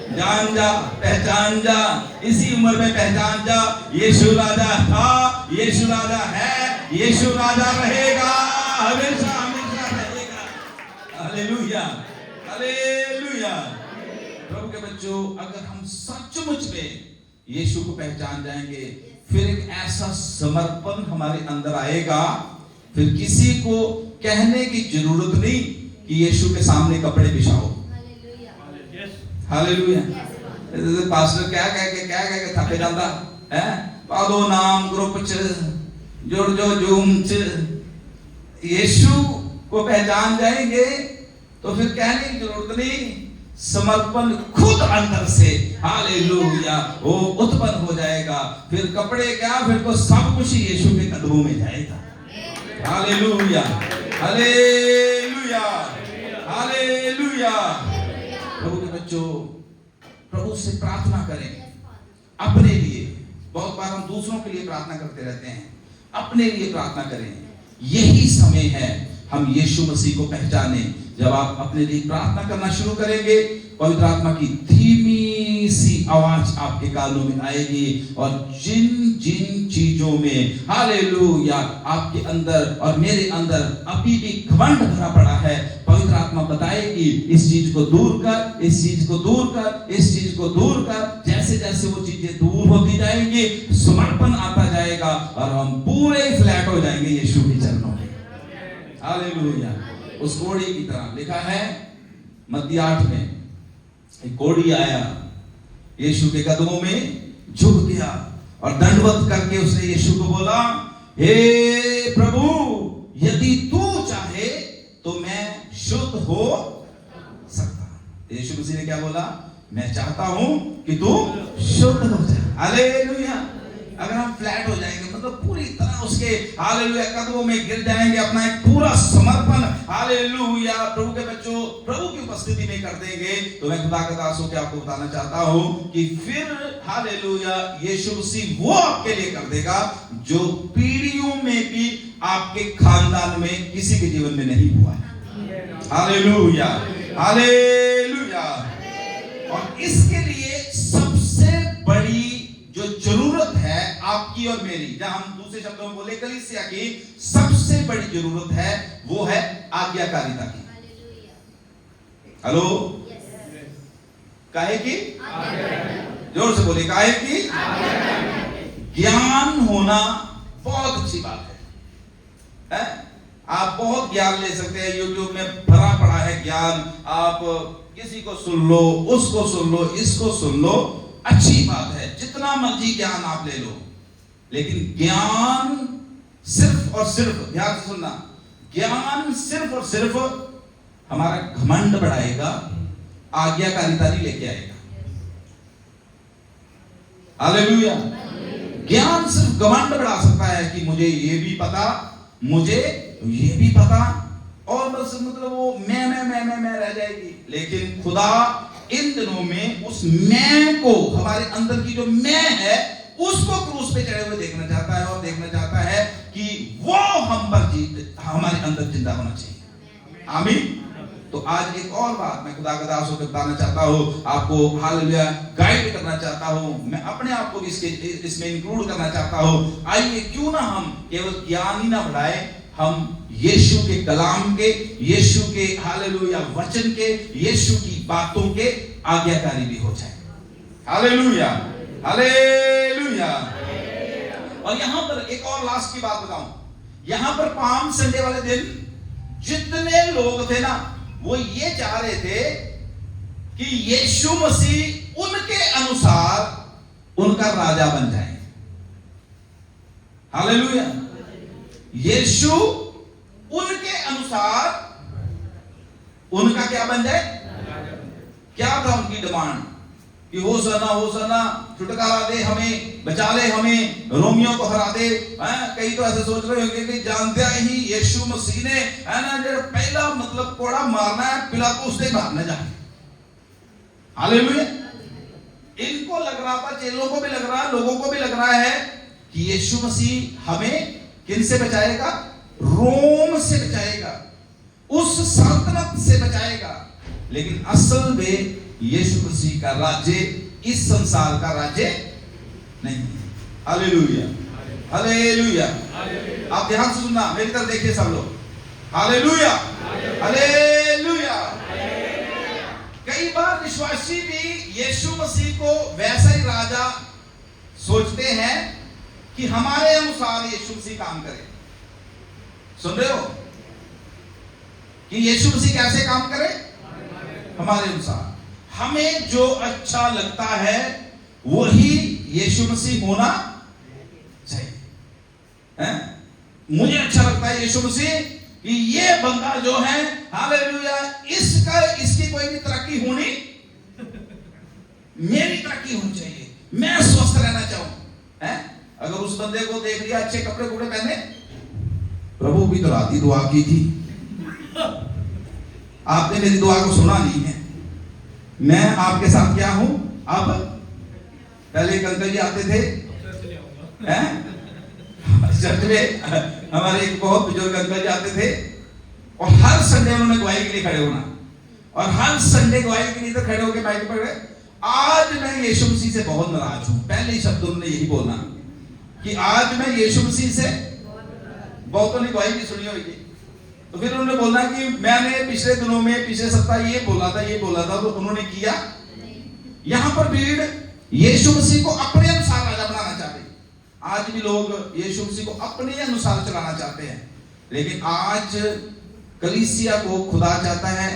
जान जा, पहचान जा, इसी उम्र में पहचान जा, यीशु राजा था, यीशु राजा है, यीशु राजा रहेगा, हमेशा हमेशा रहेगा। Hallelujah, hallelujah. प्रभु के बच्चों, अगर हम सचमुच में यीशु को पहचान जाएंगे, फिर एक ऐसा समर्पण हमारे अंदर आएगा, फिर किसी को कहने की जरूरत नहीं कि यीशु के सामने कपड़े बिछाओ। हालेलुया। पास्टर क्या कह के थके जाता है, पादो नाम ग्रुप च जोड़ जो जूम च। यीशु को पहचान जाएंगे तो फिर कहने की जरूरत नहीं, समर्पण खुद अंदर से हालेलुया वो उत्पन्न हो जाएगा। फिर कपड़े क्या, फिर तो सब कुछ यीशु के कदमों में जाएगा। Hallelujah, hallelujah, hallelujah. प्रभु के बच्चों, प्रभु से प्रार्थना करें अपने लिए। बहुत बार हम दूसरों के लिए प्रार्थना करते रहते हैं, अपने लिए प्रार्थना करें। यही समय है हम यीशु मसीह को पहचाने। जब आप अपने लिए प्रार्थना करना शुरू करेंगे, पवित्र आत्मा की धीमी सी आवाज आपके कानों में आएगी और जिन जिन चीजों में हालेलुया आपके अंदर और मेरे अंदर अभी भी घमंड भरा पड़ा है, पवित्र आत्मा बताएगी इस चीज को दूर कर, इस चीज को दूर कर, इस चीज को दूर कर। जैसे जैसे वो चीजें दूर होती जाएंगी, समर्पण आता जाएगा और हम पूरे फ्लैट हो जाएंगे यीशु के चरणों में। हालेलुया। उस कोढ़ी की तरह लिखा है मत्ती 8 में, एक कोढ़ी आया, यीशु के कदमों में झुक गया और दंडवत करके उसने यीशु को बोला, हे प्रभु, यदि तू चाहे तो मैं शुद्ध हो सकता। यीशु मसीह ने क्या बोला? मैं चाहता हूं कि तू शुद्ध हो जाए। हालेलुया। अगर हम फ्लैट हो जाएंगे, मतलब पूरी तरह उसके हालेलुया कदमों में गिर जाएंगे, अपना एक पूरा समर्पण हालेलुया प्रभु के बच्चों प्रभु की उपस्थिति में कर देंगे, तो मैं खुदा का दास होकर आपको बताना चाहता हूं कि फिर हालेलुया यीशु मसीह वो आपके लिए कर देगा जो पीढ़ियों में भी आपके खानदान में किसी के जीवन में नहीं हुआ है। Hallelujah, hallelujah. और इसके लिए आपकी और मेरी, जहां हम दूसरे शब्दों में बोले कलीसिया की सबसे बड़ी जरूरत है वो है आज्ञाकारिता की। हेलो, काहे की? जोर से बोले, काहे की? ज्ञान होना बहुत अच्छी बात है? आप बहुत ज्ञान ले सकते हैं, यूट्यूब में भरा पड़ा है ज्ञान। आप किसी को सुन लो, उसको सुन लो, इसको सुन लो, अच्छी बात है, जितना मर्जी ज्ञान आप ले लो। लेकिन ज्ञान सिर्फ और सिर्फ, ध्यान से सुनना, ज्ञान सिर्फ और सिर्फ हमारा घमंड बढ़ाएगा, आज्ञाकारिता नहीं लेके आएगा। हालेलुया। ज्ञान सिर्फ घमंड बढ़ा सकता है कि मुझे ये भी पता, मुझे ये भी पता, और बस मतलब वो मैं रह जाएगी। लेकिन खुदा इन दिनों में उस मैं को, हमारे अंदर की जो मैं है, उसको क्रूस पे चढ़े हुए देखना चाहता है, और देखना चाहता है कि वो हम पर हमारे अंदर जिंदा होना चाहिए। आमीन। तो आज एक और बात मैं खुदा का दास होकर बताना चाहता हूँ आपको, हालेलुया, गाइड करना चाहता हूँ, मैं अपने आप को इसमें इंक्लूड करना चाहता हूँ। आइए क्यों ना हम केवल ज्ञान ही ना बढ़ाए, हम यीशु के कलाम के, यीशु के हालेलुया वचन के, यीशु की बातों के आज्ञाकारी भी हो जाए। Hallelujah, hallelujah. और यहां पर एक और लास्ट की बात बताऊं, यहां पर पाम संडे वाले दिन जितने लोग थे ना, वो ये चाह रहे थे कि यीशु मसीह उनके अनुसार उनका राजा बन जाए। हालेलुया। यीशु उनके अनुसार उनका क्या बन जाए? क्या था उनकी डिमांड? कि होसना होसना, छुटकारा दे हमें, बचा ले हमें, रोमियों को हरा दे। कई तो ऐसे सोच रहे होंगे कि जानते ही यीशु मसीह ने, है ना, जो पहला मतलब कोड़ा मारना है, पिलातुस ने मारना जाए। हालेलुया। इनको लग रहा था, चेलों को भी लग रहा है, लोगों को भी लग रहा है कि यीशु मसीह हमें किन से बचाएगा? रोम से बचाएगा, उस सल्तनत से बचाएगा। लेकिन असल में यीशु मसीह का राज्य इस संसार का राज्य नहीं। Hallelujah, hallelujah. आप ध्यान से सुनना, मेरी तरफ देखिए सब लोग। Hallelujah, hallelujah. कई बार विश्वासी भी यीशु मसीह को वैसा ही राजा सोचते हैं कि हमारे अनुसार यीशु मसीह काम करे। सुन रहे हो कि यीशु मसीह कैसे काम करे? हमारे अनुसार, हमें जो अच्छा लगता है वही यीशु मसीह होना चाहिए। मुझे अच्छा लगता है यीशु मसीह कि ये बंदा जो है, हालेलुया, इसकी कोई भी तरक्की होनी, मेरी तरक्की होनी चाहिए, मैं स्वस्थ रहना चाहूं। अगर उस बंदे को देख लिया अच्छे कपड़े कुपड़े पहने, प्रभु भी तो रात ही दुआ की थी, आपने मेरी दुआ को सुना नहीं है, मैं आपके साथ क्या हूं अब। पहले एक अंकल जी आते थे चर्च में, हमारे एक बहुत बुजुर्ग अंकल जी आते थे, और हर संडे उन्होंने गवाही के लिए खड़े होना, और हर संडे गवाही के लिए तो खड़े होकर माइक पर, आज मैं यीशु मसीह से बहुत नाराज हूं। पहले ही शब्द उन्होंने यही बोलना कि आज मैं यीशु मसीह से, बहुतों ने गवाही भी सुनी होगी, तो फिर उन्होंने बोलना कि मैंने पिछले दिनों में, पिछले सप्ताह ये बोला था, तो उन्होंने किया। यहां पर भीड़ यीशु मसीह को अपने अनुसार राजा बनाना चाहते हैं। आज भी लोग यीशु मसीह को अपने अनुसार चलाना चाहते हैं, लेकिन आज कलीसिया को खुदा चाहता है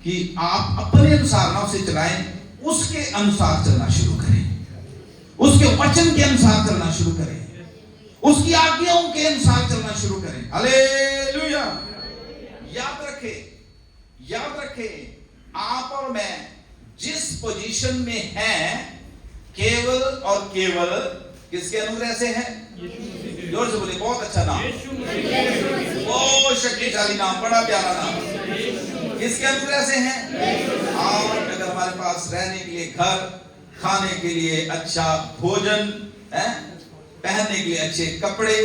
कि आप अपने अनुसार ना उसे चलाएं, उसके अनुसार चलना शुरू करें, उसके वचन के अनुसार चलना शुरू करें, उसकी आज्ञाओं के अनुसार चलना शुरू करें। हालेलुया। याद रखें, आप और मैं जिस पोजीशन में हैं, केवल और केवल किसके अनुग्रह से है? जोर से बोले, बहुत अच्छा नाम, बहुत शक्तिशाली नाम, बड़ा प्यारा नाम। किसके अनुग्रह से है? और अगर हमारे पास रहने के लिए घर, खाने के लिए अच्छा भोजन, पहनने के लिए अच्छे कपड़े,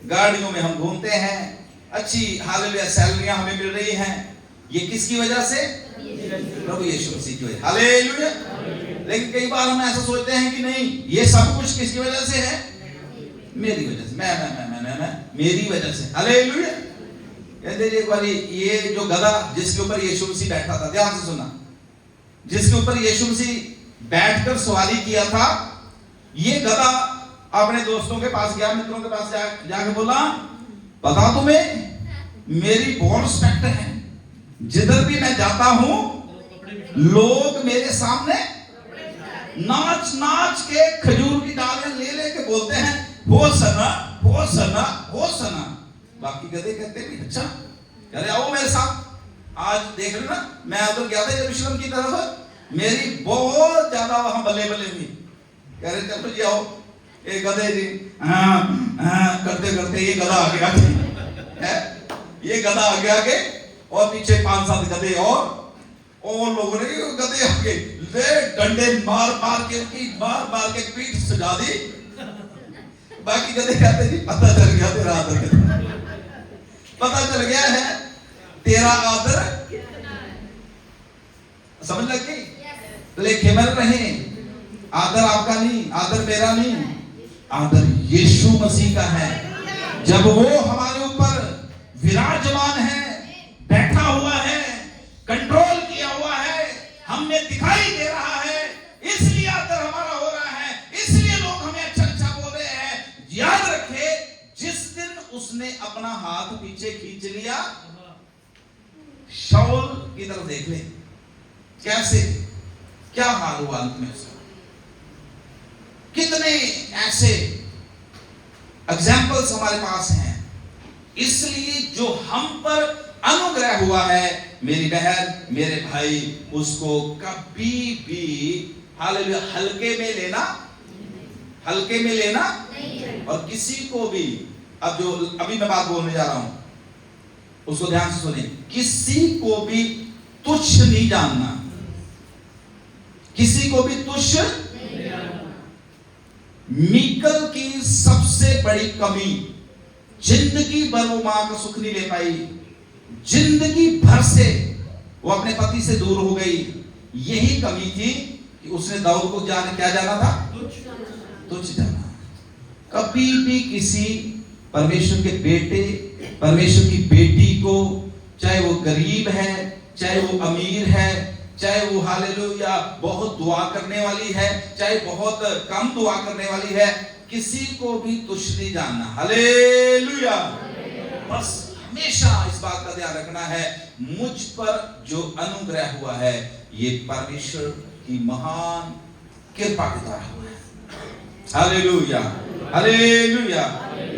गाड़ियों में हम घूमते हैं, अच्छी हालेलुया सैलरियां हमें मिल रही हैं, ये किसकी वजह से? प्रभु यीशु मसीह की वजह। हालेलुया। लेकिन कई बार हम ऐसा सोचते हैं कि नहीं, ये सब कुछ किसकी वजह से है? मेरी वजह से, मैं मेरी वजह से। हालेलुया। कहते एक बार ये जो गधा जिसके ऊपर यीशु मसीह बैठा था, ध्यान से सुना, जिसके ऊपर यीशु मसीह बैठकर सवारी किया था, ये गधा अपने दोस्तों के पास गया, मित्रों के पास जाके बोला, पता तुम्हें मेरी बहुत रिस्पेक्ट है, जिधर भी मैं जाता हूं लोग मेरे सामने नाच नाच के खजूर की डालियां ले लेके बोलते हैं होसना होसना होसना। बाकी गधे कहते भी अच्छा, कह रहे आओ मेरे साथ, आज देख लेना, मैं उधर गया था यरूशलेम की तरफ, मेरी बहुत ज्यादा वहां बल्ले बल्ले हुई। कह रहे चलो जी आओ, ये गधे जी करते करते ये गधा आगे आगे है, ये गधा आगे आगे और पीछे 5-7 गधे और लोगों ने गधे आगे ले डंडे मार मार के उनकी मार मार के पीठ सजा दी। बाकी गधे कहते जी पता चल गया तेरा आदर, पता चल गया है तेरा आदर, समझ लगी? लेके मर रहे, आदर आपका नहीं, आदर मेरा नहीं, आदर यीशु मसीह का है। जब वो हमारे ऊपर विराजमान है, बैठा हुआ है, कंट्रोल किया हुआ है, हमने दिखाई दे रहा है, इसलिए आदर हमारा हो रहा है, इसलिए लोग हमें अच्छा अच्छा बोल रहे हैं। याद रखे, जिस दिन उसने अपना हाथ पीछे खींच लिया, शाऊल की तरफ देख ले कैसे क्या हाल हुआ अंत में उसका। कितने ऐसे एग्जाम्पल्स हमारे पास हैं। इसलिए जो हम पर अनुग्रह हुआ है, मेरी बहन मेरे भाई, उसको कभी भी हालेलुया हल्के में लेना, हल्के में लेना नहीं। और किसी को भी, अब जो अभी मैं बात बोलने जा रहा हूं उसको ध्यान से सुनिए, किसी को भी तुच्छ नहीं जानना, किसी को भी तुच्छ नहीं जानना। मीकल की सबसे बड़ी कमी, जिंदगी भर वो मां का सुख नहीं ले पाई, जिंदगी भर से वो अपने पति से दूर हो गई। यही कमी थी कि उसने दाऊद को क्या जाना था? तुच्छ जाना। कभी भी किसी परमेश्वर के बेटे, परमेश्वर की बेटी को, चाहे वो गरीब है, चाहे वो अमीर है, चाहे वो हालेलुया बहुत दुआ करने वाली है, चाहे बहुत कम दुआ करने वाली है, किसी को भी तुच्छ नहीं जानना। हालेलुया। बस हमेशा इस बात का ध्यान रखना है, मुझ पर जो अनुग्रह हुआ है ये परमेश्वर की महान कृपा के द्वारा हुआ है। Hallelujah, hallelujah.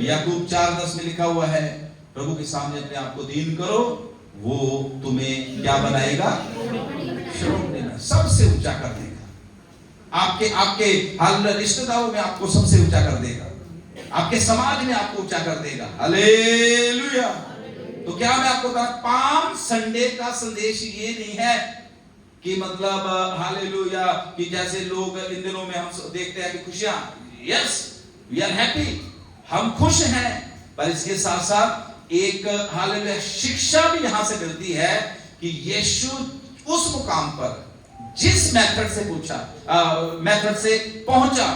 याकूब 4:10 में लिखा हुआ है, प्रभु के सामने अपने आप को दीन करो, वो तुम्हें क्या बनाएगा? सबसे ऊंचा कर देगा। आपके हाल रिश्तेदारों में आपको सबसे ऊंचा कर देगा, आपके समाज में आपको ऊंचा कर देगा। हालेलुया। तो क्या मैं आपको बता, पाम संडे का संदेश ये नहीं है कि मतलब हालेलुया कि जैसे लोग इन दिनों में हम देखते हैं कि खुशियां, यस वी आर हैप्पी, हम खुश हैं, पर इसके साथ साथ एक हालेलुया शिक्षा भी यहां से मिलती है कि यीशु उस मुकाम पर जिस मेथड से पहुंचा,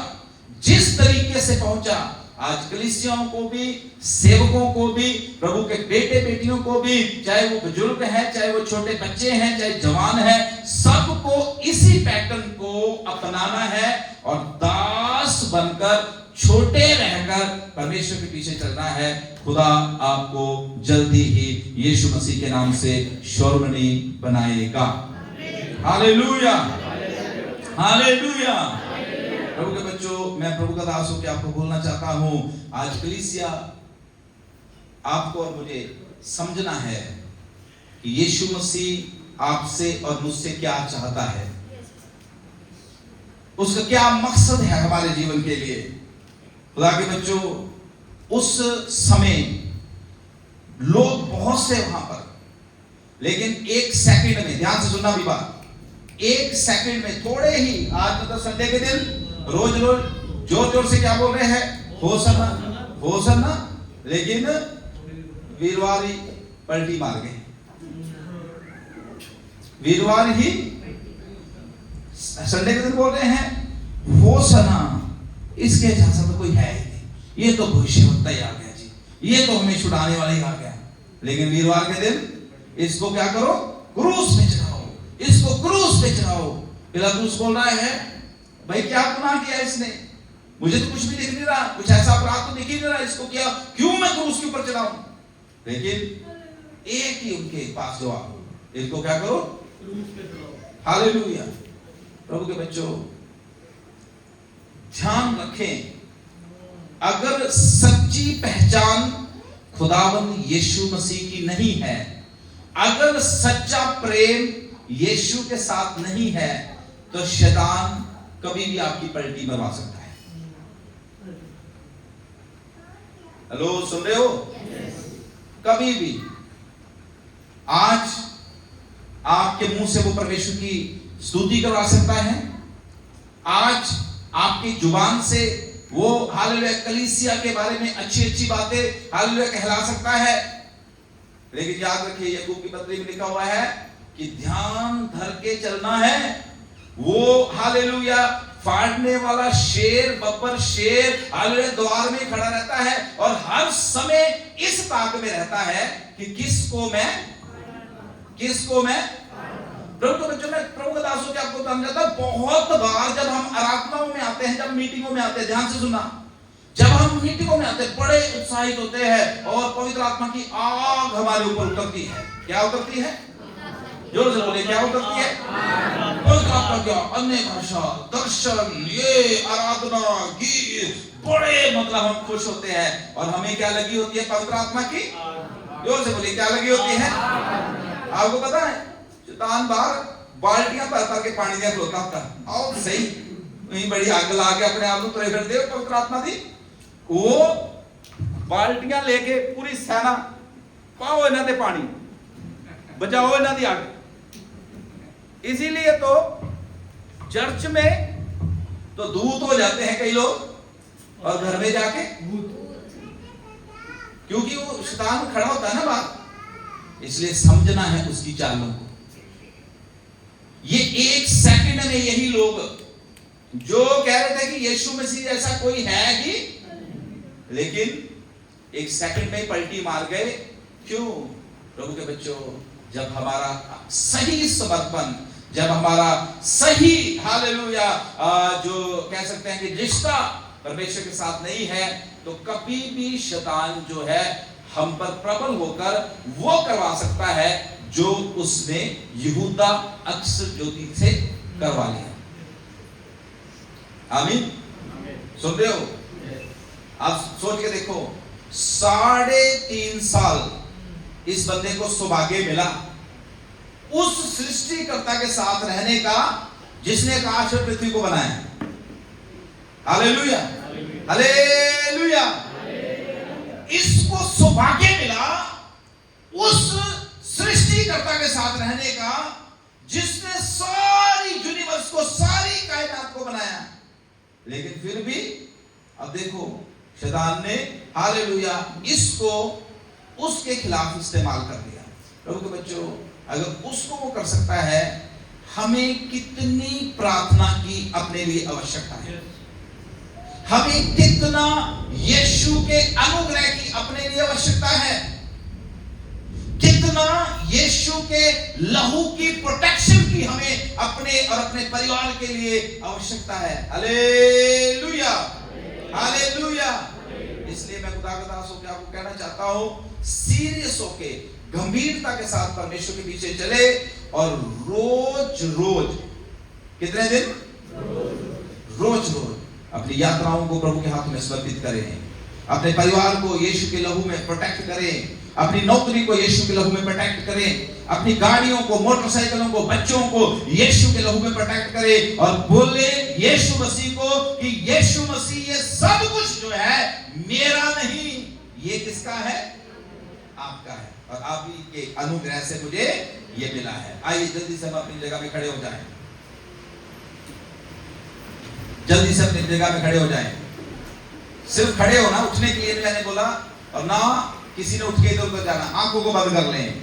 जिस तरीके से पहुंचा, आज कलीसियाओं को भी, सेवकों को भी, प्रभु के बेटे बेटियों को भी, चाहे वो बुजुर्ग हैं, चाहे वो छोटे बच्चे हैं, चाहे जवान हैं, सबको इसी पैटर्न को अपनाना है और दास बनकर, छोटे रहकर परमेश्वर के पीछे चलना है। खुदा आपको जल्दी ही यीशु मसीह के नाम से शोरमणि बनाएगा। Hallelujah, hallelujah. प्रभु के बच्चों, मैं प्रभु का दास होकर आपको बोलना चाहता हूं, आज कलीसिया आपको और मुझे समझना है कि यीशु मसीह आपसे और मुझसे क्या चाहता है, उसका क्या मकसद है हमारे जीवन के लिए। खुदा के बच्चों, उस समय लोग बहुत से वहां पर, लेकिन एक सेकंड में, ध्यान से सुनना भी बात, एक सेकंड में, थोड़े ही, आज मतलब संडे के दिन रोज रोज जोर जोर से क्या बोल रहे हैं? होसना होसना, लेकिन वीरवार ही पलटी मार गए, वीरवार ही संडे के दिन बोल रहे हैं होसना, इसके जैसा तो कोई है ही नहीं। ये तो भविष्यवक्ता ही आ गया जी, ये तो हमें छुड़ाने वाला ही आ गया। लेकिन वीरवार के दिन इसको क्या करो, क्रूस पे चढ़ाओ, इसको क्रूस पे चढ़ाओ। पिलातुस बोल रहा है भाई क्या गुनाह किया इसने, मुझे तो कुछ भी दिख नहीं रहा, कुछ ऐसा अपराध तो दिख ही नहीं रहा, इसको क्या क्यों मैं क्रूस के ऊपर चढ़ाऊं। लेकिन एक ही उनके पास जवाब, इसको क्या करो, हालेलुया। प्रभु के बच्चों ध्यान रखें, अगर सच्ची पहचान खुदावंद यीशु मसीह की नहीं है, अगर सच्चा प्रेम यीशु के साथ नहीं है, तो शैतान कभी भी आपकी पलटी मरवा सकता है। हेलो, सुन रहे हो? कभी भी। आज आपके मुंह से वो परमेश्वर की स्तुति करवा सकता है, आज आपकी जुबान से वो हालेलुया कलीसिया के बारे में अच्छी अच्छी बातें हालेलुया कहला सकता है। लेकिन याद रखिए, याकूब की पत्री में लिखा हुआ है कि ध्यान धर के चलना है। वो हालेलुया फाड़ने वाला शेर, बब्बर शेर हालेलुया द्वार में खड़ा रहता है और हर समय इस ताक में रहता है कि किसको मैं प्रभु के बच्चों में, प्रभु के दासों के आपको समझाता, बहुत बार जब हम आराधनाओं में आते हैं, जब मीटिंगों में आते हैं, ध्यान से सुनना, जब हम मीटिंगों में आते हैं बड़े उत्साहित होते हैं और पवित्र आत्मा की आग हमारे ऊपर उतरती है। क्या उतरती है? जोर से बोले, क्या उतरती है? पवित्र आत्मा क्या, अन्य भाषा, दर्शन, ये आराधना, गीत, बड़े मतलब हम खुश होते हैं। और हमें क्या लगी होती है? पवित्र आत्मा की। जोर से बोले, क्या लगी होती है? आपको पता है शैतान बाहर बाल्टियां भर के पानी दिया खलोता होता और सही वही बड़ी आग ला के अपने आप को तुरे फिर दे पवित्र आत्मा दी, वो बाल्टियां लेके पूरी सेना पाओ इन्हां दे पानी, बचाओ इन्हां दी आग। इसीलिए तो चर्च में तो दूत हो जाते हैं कई लोग और घर में जाके भूत, क्योंकि वो शैतान खड़ा होता है ना बात, इसलिए समझना है उसकी चालों को। ये एक सेकंड में यही लोग जो कह रहे थे कि यीशु मसीह जैसा कोई है ही, लेकिन एक सेकंड में पलटी मार गए। क्यों? प्रभु के बच्चों, जब हमारा सही समर्पण, जब हमारा सही हालेलुया जो कह सकते हैं कि रिश्ता परमेश्वर के साथ नहीं है, तो कभी भी शैतान जो है हम पर प्रबल होकर वो करवा सकता है जो उसने यहूदा अक्स ज्योति से करवा लिया। आमीन, सुन रहे हो? आप सोच के देखो, 3.5 साल इस बंदे को सौभाग्य मिला उस सृष्टिकर्ता के साथ रहने का जिसने आकाश और पृथ्वी को बनाया। Hallelujah, hallelujah. इसको सौभाग्य मिला उस सृष्टिकर्ता के साथ रहने का जिसने सारी यूनिवर्स को, सारी कायनात को बनाया। लेकिन फिर भी अब देखो शैतान ने हालेलुया इसको उसके खिलाफ इस्तेमाल कर दिया। प्रभु के बच्चों, अगर उसको वो कर सकता है, हमें कितनी प्रार्थना की अपने लिए आवश्यकता है, हमें कितना यीशु के अनुग्रह की अपने लिए आवश्यकता है, कितना यीशु के लहू की प्रोटेक्शन की हमें अपने और अपने परिवार के लिए आवश्यकता है। Hallelujah, hallelujah. इसलिए मैं खुदा के दासों को आपको कहना चाहता हूं, सीरियस होके गंभीरता के साथ परमेश्वर के पीछे चले और रोज रोज, कितने दिन? रोज रोज अपनी यात्राओं को प्रभु के हाथ में समर्पित करें, अपने परिवार को यीशु के लहू में प्रोटेक्ट करें, अपनी नौकरी को यीशु के लहू में प्रोटेक्ट करें, अपनी गाड़ियों को, मोटरसाइकिलों को, बच्चों को यीशु के लहू में प्रोटेक्ट करें और बोले यीशु मसीह को कि यीशु मसीह ये सब कुछ जो है मेरा नहीं, ये किसका है? आपका है, और आप ही के अनुग्रह से मुझे ये मिला है। आइए जल्दी से हम अपनी जगह में खड़े हो जाएं, जल्दी से अपनी जगह में खड़े हो जाएं। सिर्फ खड़े हो ना, उठने के लिए मैंने बोला, और ना किसी ने उठ के इधर उधर जाना। आंखों को बंद कर लें।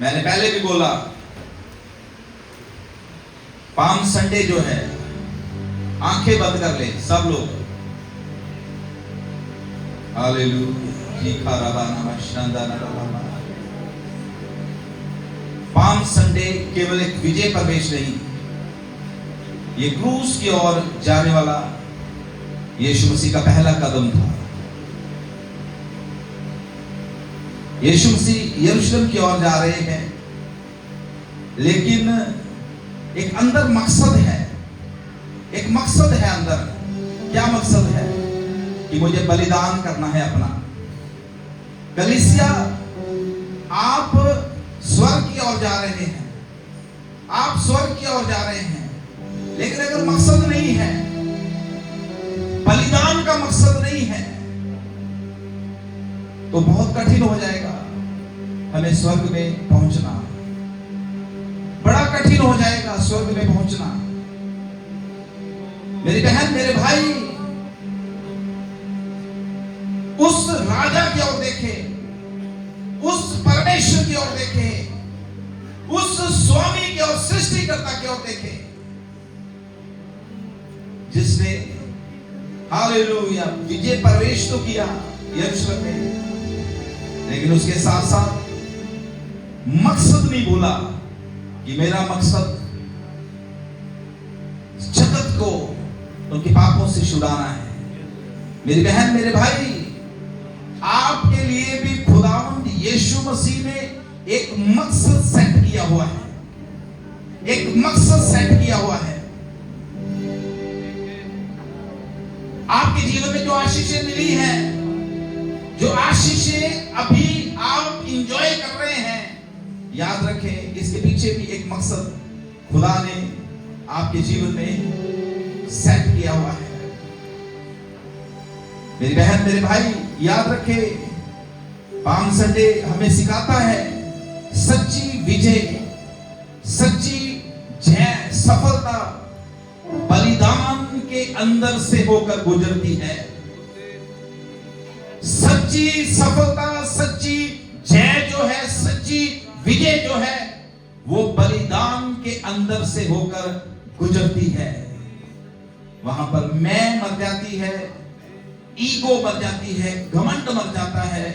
मैंने पहले भी बोला, पाम संडे जो है आंखें बंद कर लें सब लोग। हालेलुया। पाम संडे केवल एक विजय प्रवेश नहीं, ये क्रूस की ओर जाने वाला यीशु मसीह का पहला कदम था। यीशु मसीह यरूशलेम की ओर जा रहे हैं, लेकिन एक अंदर मकसद है, एक मकसद है अंदर। क्या मकसद है? कि मुझे बलिदान करना है अपना। कलीसिया, आप स्वर्ग की ओर जा रहे हैं, आप स्वर्ग की ओर जा रहे हैं, लेकिन अगर मकसद नहीं है, बलिदान का मकसद नहीं है, तो बहुत कठिन हो जाएगा हमें स्वर्ग में पहुंचना। बड़ा कठिन हो जाएगा स्वर्ग में पहुंचना। मेरी बहन, मेरे भाई, उस राजा की ओर देखें, उस परमेश्वर की ओर देखें, उस स्वामी की ओर, सृष्टिकर्ता की ओर देखें, जिसने हालेलुया विजय प्रवेश तो किया यरूशलेम में, लेकिन उसके साथ साथ मकसद नहीं भूला कि मेरा मकसद जगत को उनके पापों से छुड़ाना है। मेरी बहन, मेरे भाई, आपके लिए भी खुदावंद यीशु मसीह ने एक मकसद सेट किया हुआ है, एक मकसद सेट किया हुआ है। आपके जीवन में जो आशीषें मिली हैं, जो आशीषें अभी आप इंजॉय कर रहे हैं, याद रखें इसके पीछे भी एक मकसद खुदा ने आपके जीवन में सेट किया हुआ है। मेरी बहन, मेरे भाई, याद रखें, पाम संडे हमें सिखाता है सच्ची विजय, सच्ची जय, सफलता बलिदान के अंदर से होकर गुजरती है। सच्ची सफलता, सच्ची जय जो है, सच्ची विजय जो है, वो बलिदान के अंदर से होकर गुजरती है। वहां पर मैं मर जाती है, ईगो मर जाती है, घमंड मर जाता है,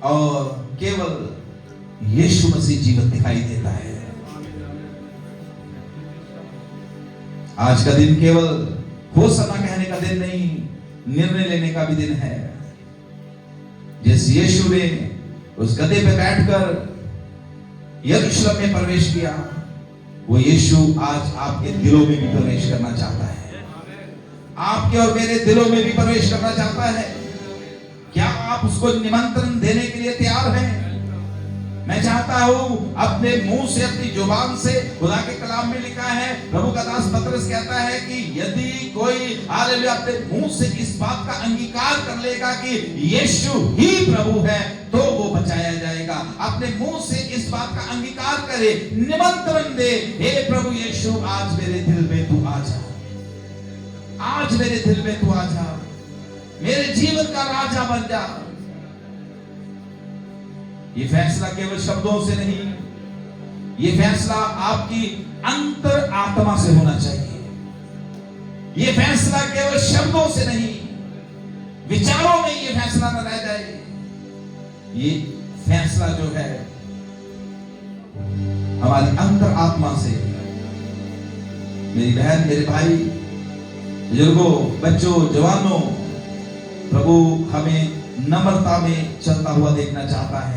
और केवल यीशु मसीह जीवन दिखाई देता है। आज का दिन केवल होसना कहने का दिन नहीं, निर्णय लेने का भी दिन है। जिस यीशु ने उस गधे पे बैठकर यरूशलेम में प्रवेश किया, वो यीशु आज आपके दिलों में भी प्रवेश करना चाहता है, आपके और मेरे दिलों में भी प्रवेश करना चाहता है। क्या आप उसको निमंत्रण देने के लिए तैयार हैं? मैं चाहता हूं अपने मुंह से, अपनी जुबान से, खुदा के कलाम में लिखा है, प्रभु का दास पतरस कहता है कि यदि कोई हालेलुया अपने मुंह से इस बात का अंगीकार कर लेगा कि यीशु ही प्रभु है, तो वो बचाया जाएगा। अपने मुंह से इस बात का अंगीकार करे, निमंत्रण दे, हे प्रभु यीशु, आज मेरे दिल में तू आ जा, आज मेरे दिल में तू आ जा, मेरे जीवन का राजा बन जा। ये फैसला केवल शब्दों से नहीं, ये फैसला आपकी अंतर आत्मा से होना चाहिए। ये फैसला केवल शब्दों से नहीं, विचारों में ये फैसला न रह जाए। ये फैसला जो है हमारी अंतर आत्मा से। मेरी बहन, मेरे भाई, बुजुर्गों, बच्चों, जवानों, प्रभु हमें नम्रता में चलता हुआ देखना चाहता है।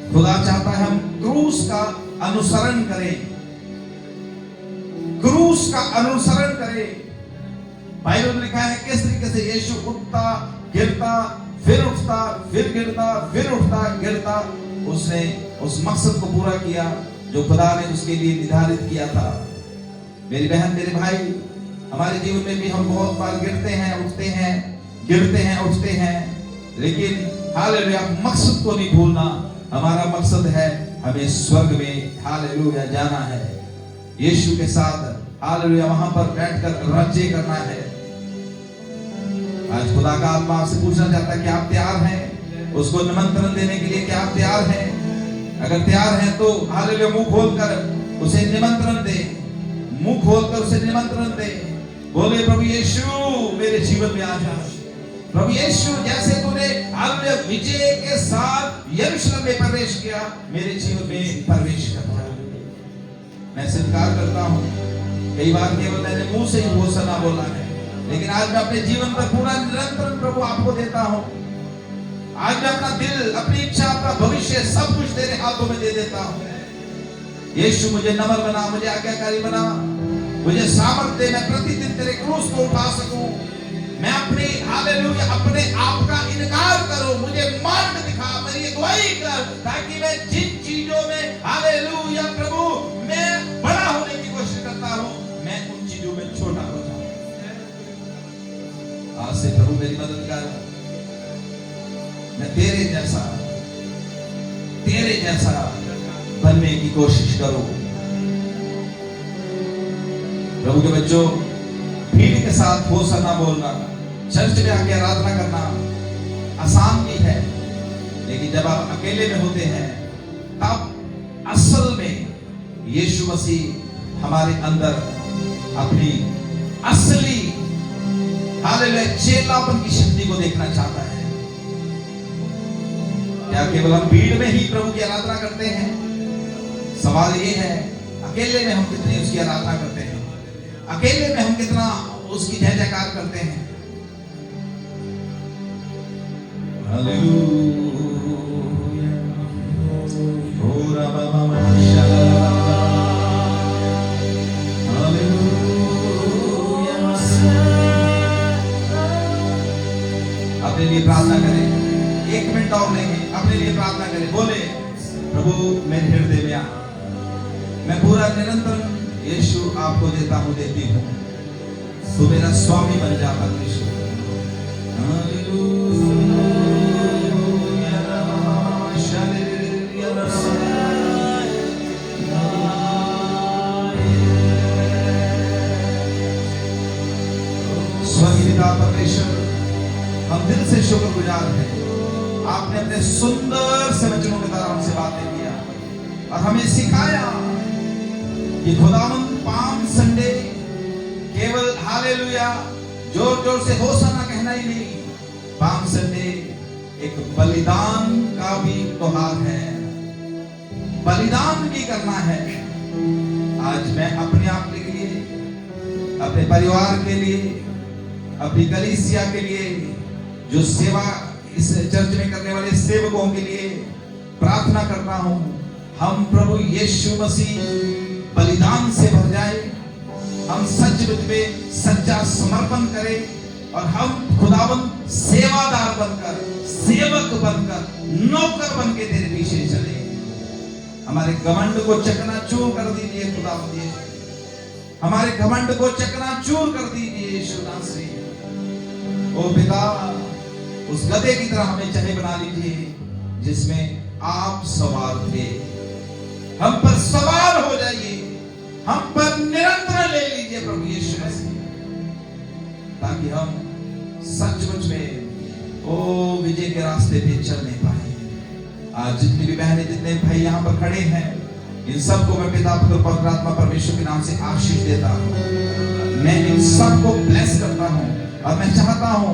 खुदा चाहता है हम क्रूस का अनुसरण करें, क्रूस का अनुसरण करें। बाइबल में लिखा है किस तरीके से यीशु उठता, गिरता, फिर उठता, फिर गिरता, फिर उठता, गिरता। उसने उस मकसद को पूरा किया जो खुदा ने उसके लिए निर्धारित किया था। मेरी बहन, मेरे भाई, हमारे जीवन में भी हम बहुत बार गिरते हैं, उठते हैं, गिरते हैं, उठते हैं, लेकिन हालेलुया मकसद को नहीं भूलना। हमारा मकसद है हमें स्वर्ग में हालेलुया जाना है, यीशु के साथ हालेलुया वहां पर बैठकर राज्य करना है। आज खुदा का आत्मा आपसे पूछना चाहता है कि आप तैयार हैं उसको निमंत्रण देने के लिए? क्या आप तैयार हैं? अगर तैयार हैं तो हालेलुया मुंह खोलकर उसे निमंत्रण दे, मुंह खोलकर उसे निमंत्रण दे। बोले, प्रभु यीशु मेरे जीवन में आ जा, प्रभु यीशु जैसे तूने हालेलुया विजय के साथ यरूशलेम में प्रवेश किया, मेरे जीवन में प्रवेश करता है। मैं स्वीकार करता हूँ कई बार केवल मैंने मुंह से ही घोषणा बोला है, लेकिन आज मैं अपने जीवन पर पूरा निरंतर प्रभु आपको देता हूँ। आज मैं अपना दिल, अपनी इच्छा, अपना भविष्य सब कुछ तेरे हाथों में दे देता हूँ। यीशु मुझे नम्र बना, मुझे आज्ञाकारी बना, मुझे सामर्थ्य दे, मैं प्रतिदिन तेरे क्रूस को उठा सकूं। मैं अपनी हालेलुया अपने आप का इनकार करूं, मुझे मार्ग दिखा, मेरी अगुवाई कर, ताकि मैं जिन चीजों में हालेलुया प्रभु मैं बड़ा होने की कोशिश करता हूं, मैं उन चीजों में छोटा हो जाऊं। आज से प्रभु मेरी मदद कर, मैं तेरे जैसा बनने की कोशिश करो। प्रभु के बच्चों, भीड़ के साथ होशाना बोलना, चर्च में आके आराधना करना आसान भी है, लेकिन जब आप अकेले में होते हैं तब असल में यीशु मसीह हमारे अंदर अपनी असली हालेलुया चेलापन की शक्ति को देखना चाहता है। क्या केवल हम भीड़ में ही प्रभु की आराधना करते हैं? सवाल ये है, अकेले में हम कितनी उसकी आराधना करते हैं? अकेले में हम कितना उसकी जय जयकार करते हैं? अपने लिए प्रार्थना करें, 1 मिनट और लेंगे, अपने लिए प्रार्थना करें। बोले, प्रभु मेरे हृदय में आ, मैं पूरा निरंतर यीशु आपको देता हूँ, देती हूँ, तू मेरा स्वामी बन जा परमेश्वर। स्वर्गीय पिता परमेश्वर, हम दिल से शुक्रगुजार हैं, आपने अपने सुंदर से वचनों के द्वारा हमसे बातें किया और हमें सिखाया कि खुदावंद पाम संडे केवल हालेलुया जोर जोर से होशाना कहना ही नहीं, पाम संडे एक बलिदान का भी त्योहार है, बलिदान भी करना है। आज मैं अपने आप के लिए, अपने परिवार के लिए, अपनी कलीसिया के लिए, जो सेवा इस चर्च में करने वाले सेवकों के लिए प्रार्थना करता हूं, हम प्रभु यीशु मसीह बलिदान से भर जाए, हम सचमुच में सच्चा समर्पण करें और हम खुदावंद सेवादार बनकर, सेवक बनकर, नौकर बनके तेरे पीछे चले। हमारे घमंड को चकनाचूर कर दीजिए खुदावंद यीशु, हमारे घमंड को चकनाचूर कर दीजिए यीशु नासरी। ओ पिता, उस गधे की तरह हमें चने बना लीजिए जिसमें आप सवार थे, हम पर सवार हो जाइए, हम पर निरंतर ले लीजिए प्रभु यीशु मसीह, ताकि हम सचमुच में ओ विजय के रास्ते पे चलने पाए। आज जितनी भी बहनें, जितने भाई यहाँ पर खड़े हैं, इन सबको मैं पिता पुत्र पवित्र आत्मा परमेश्वर के नाम से आशीष देता हूँ। मैं इन सबको ब्लेस करता हूँ और मैं चाहता हूँ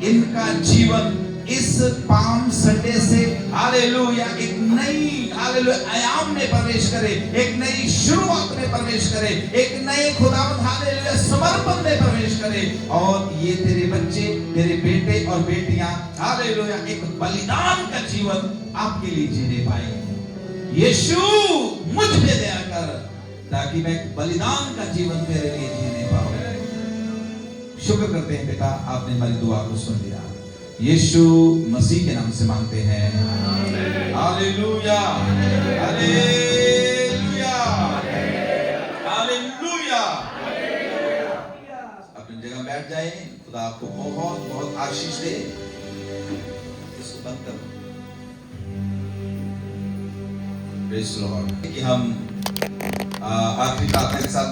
इनका जीवन इस पाम संडे से हालेलुया एक नई हालेलुया आयाम में प्रवेश करे, एक नई शुरुआत में प्रवेश करे, एक नए खुदावंद हालेलुया समर्पण में प्रवेश करे, और ये तेरे बच्चे, तेरे बेटे और बेटियां हालेलुया एक बलिदान का जीवन आपके लिए जीने पाए। यीशु मुझ पे दया कर, ताकि मैं बलिदान का जीवन तेरे लिए जीने पाऊं। शुक्र करते हैं पिता, आपने हमारी दुआ को सुन लिया। यीशु मसीह के नाम से मांगते हैं, हालेलुया, हालेलुया, हालेलुया। अपनी जगह बैठ जाए, खुदा आपको बहुत बहुत आशीष दे। इसको बंद करो। Praise the Lord. कि हम आखिरी प्रार्थना के साथ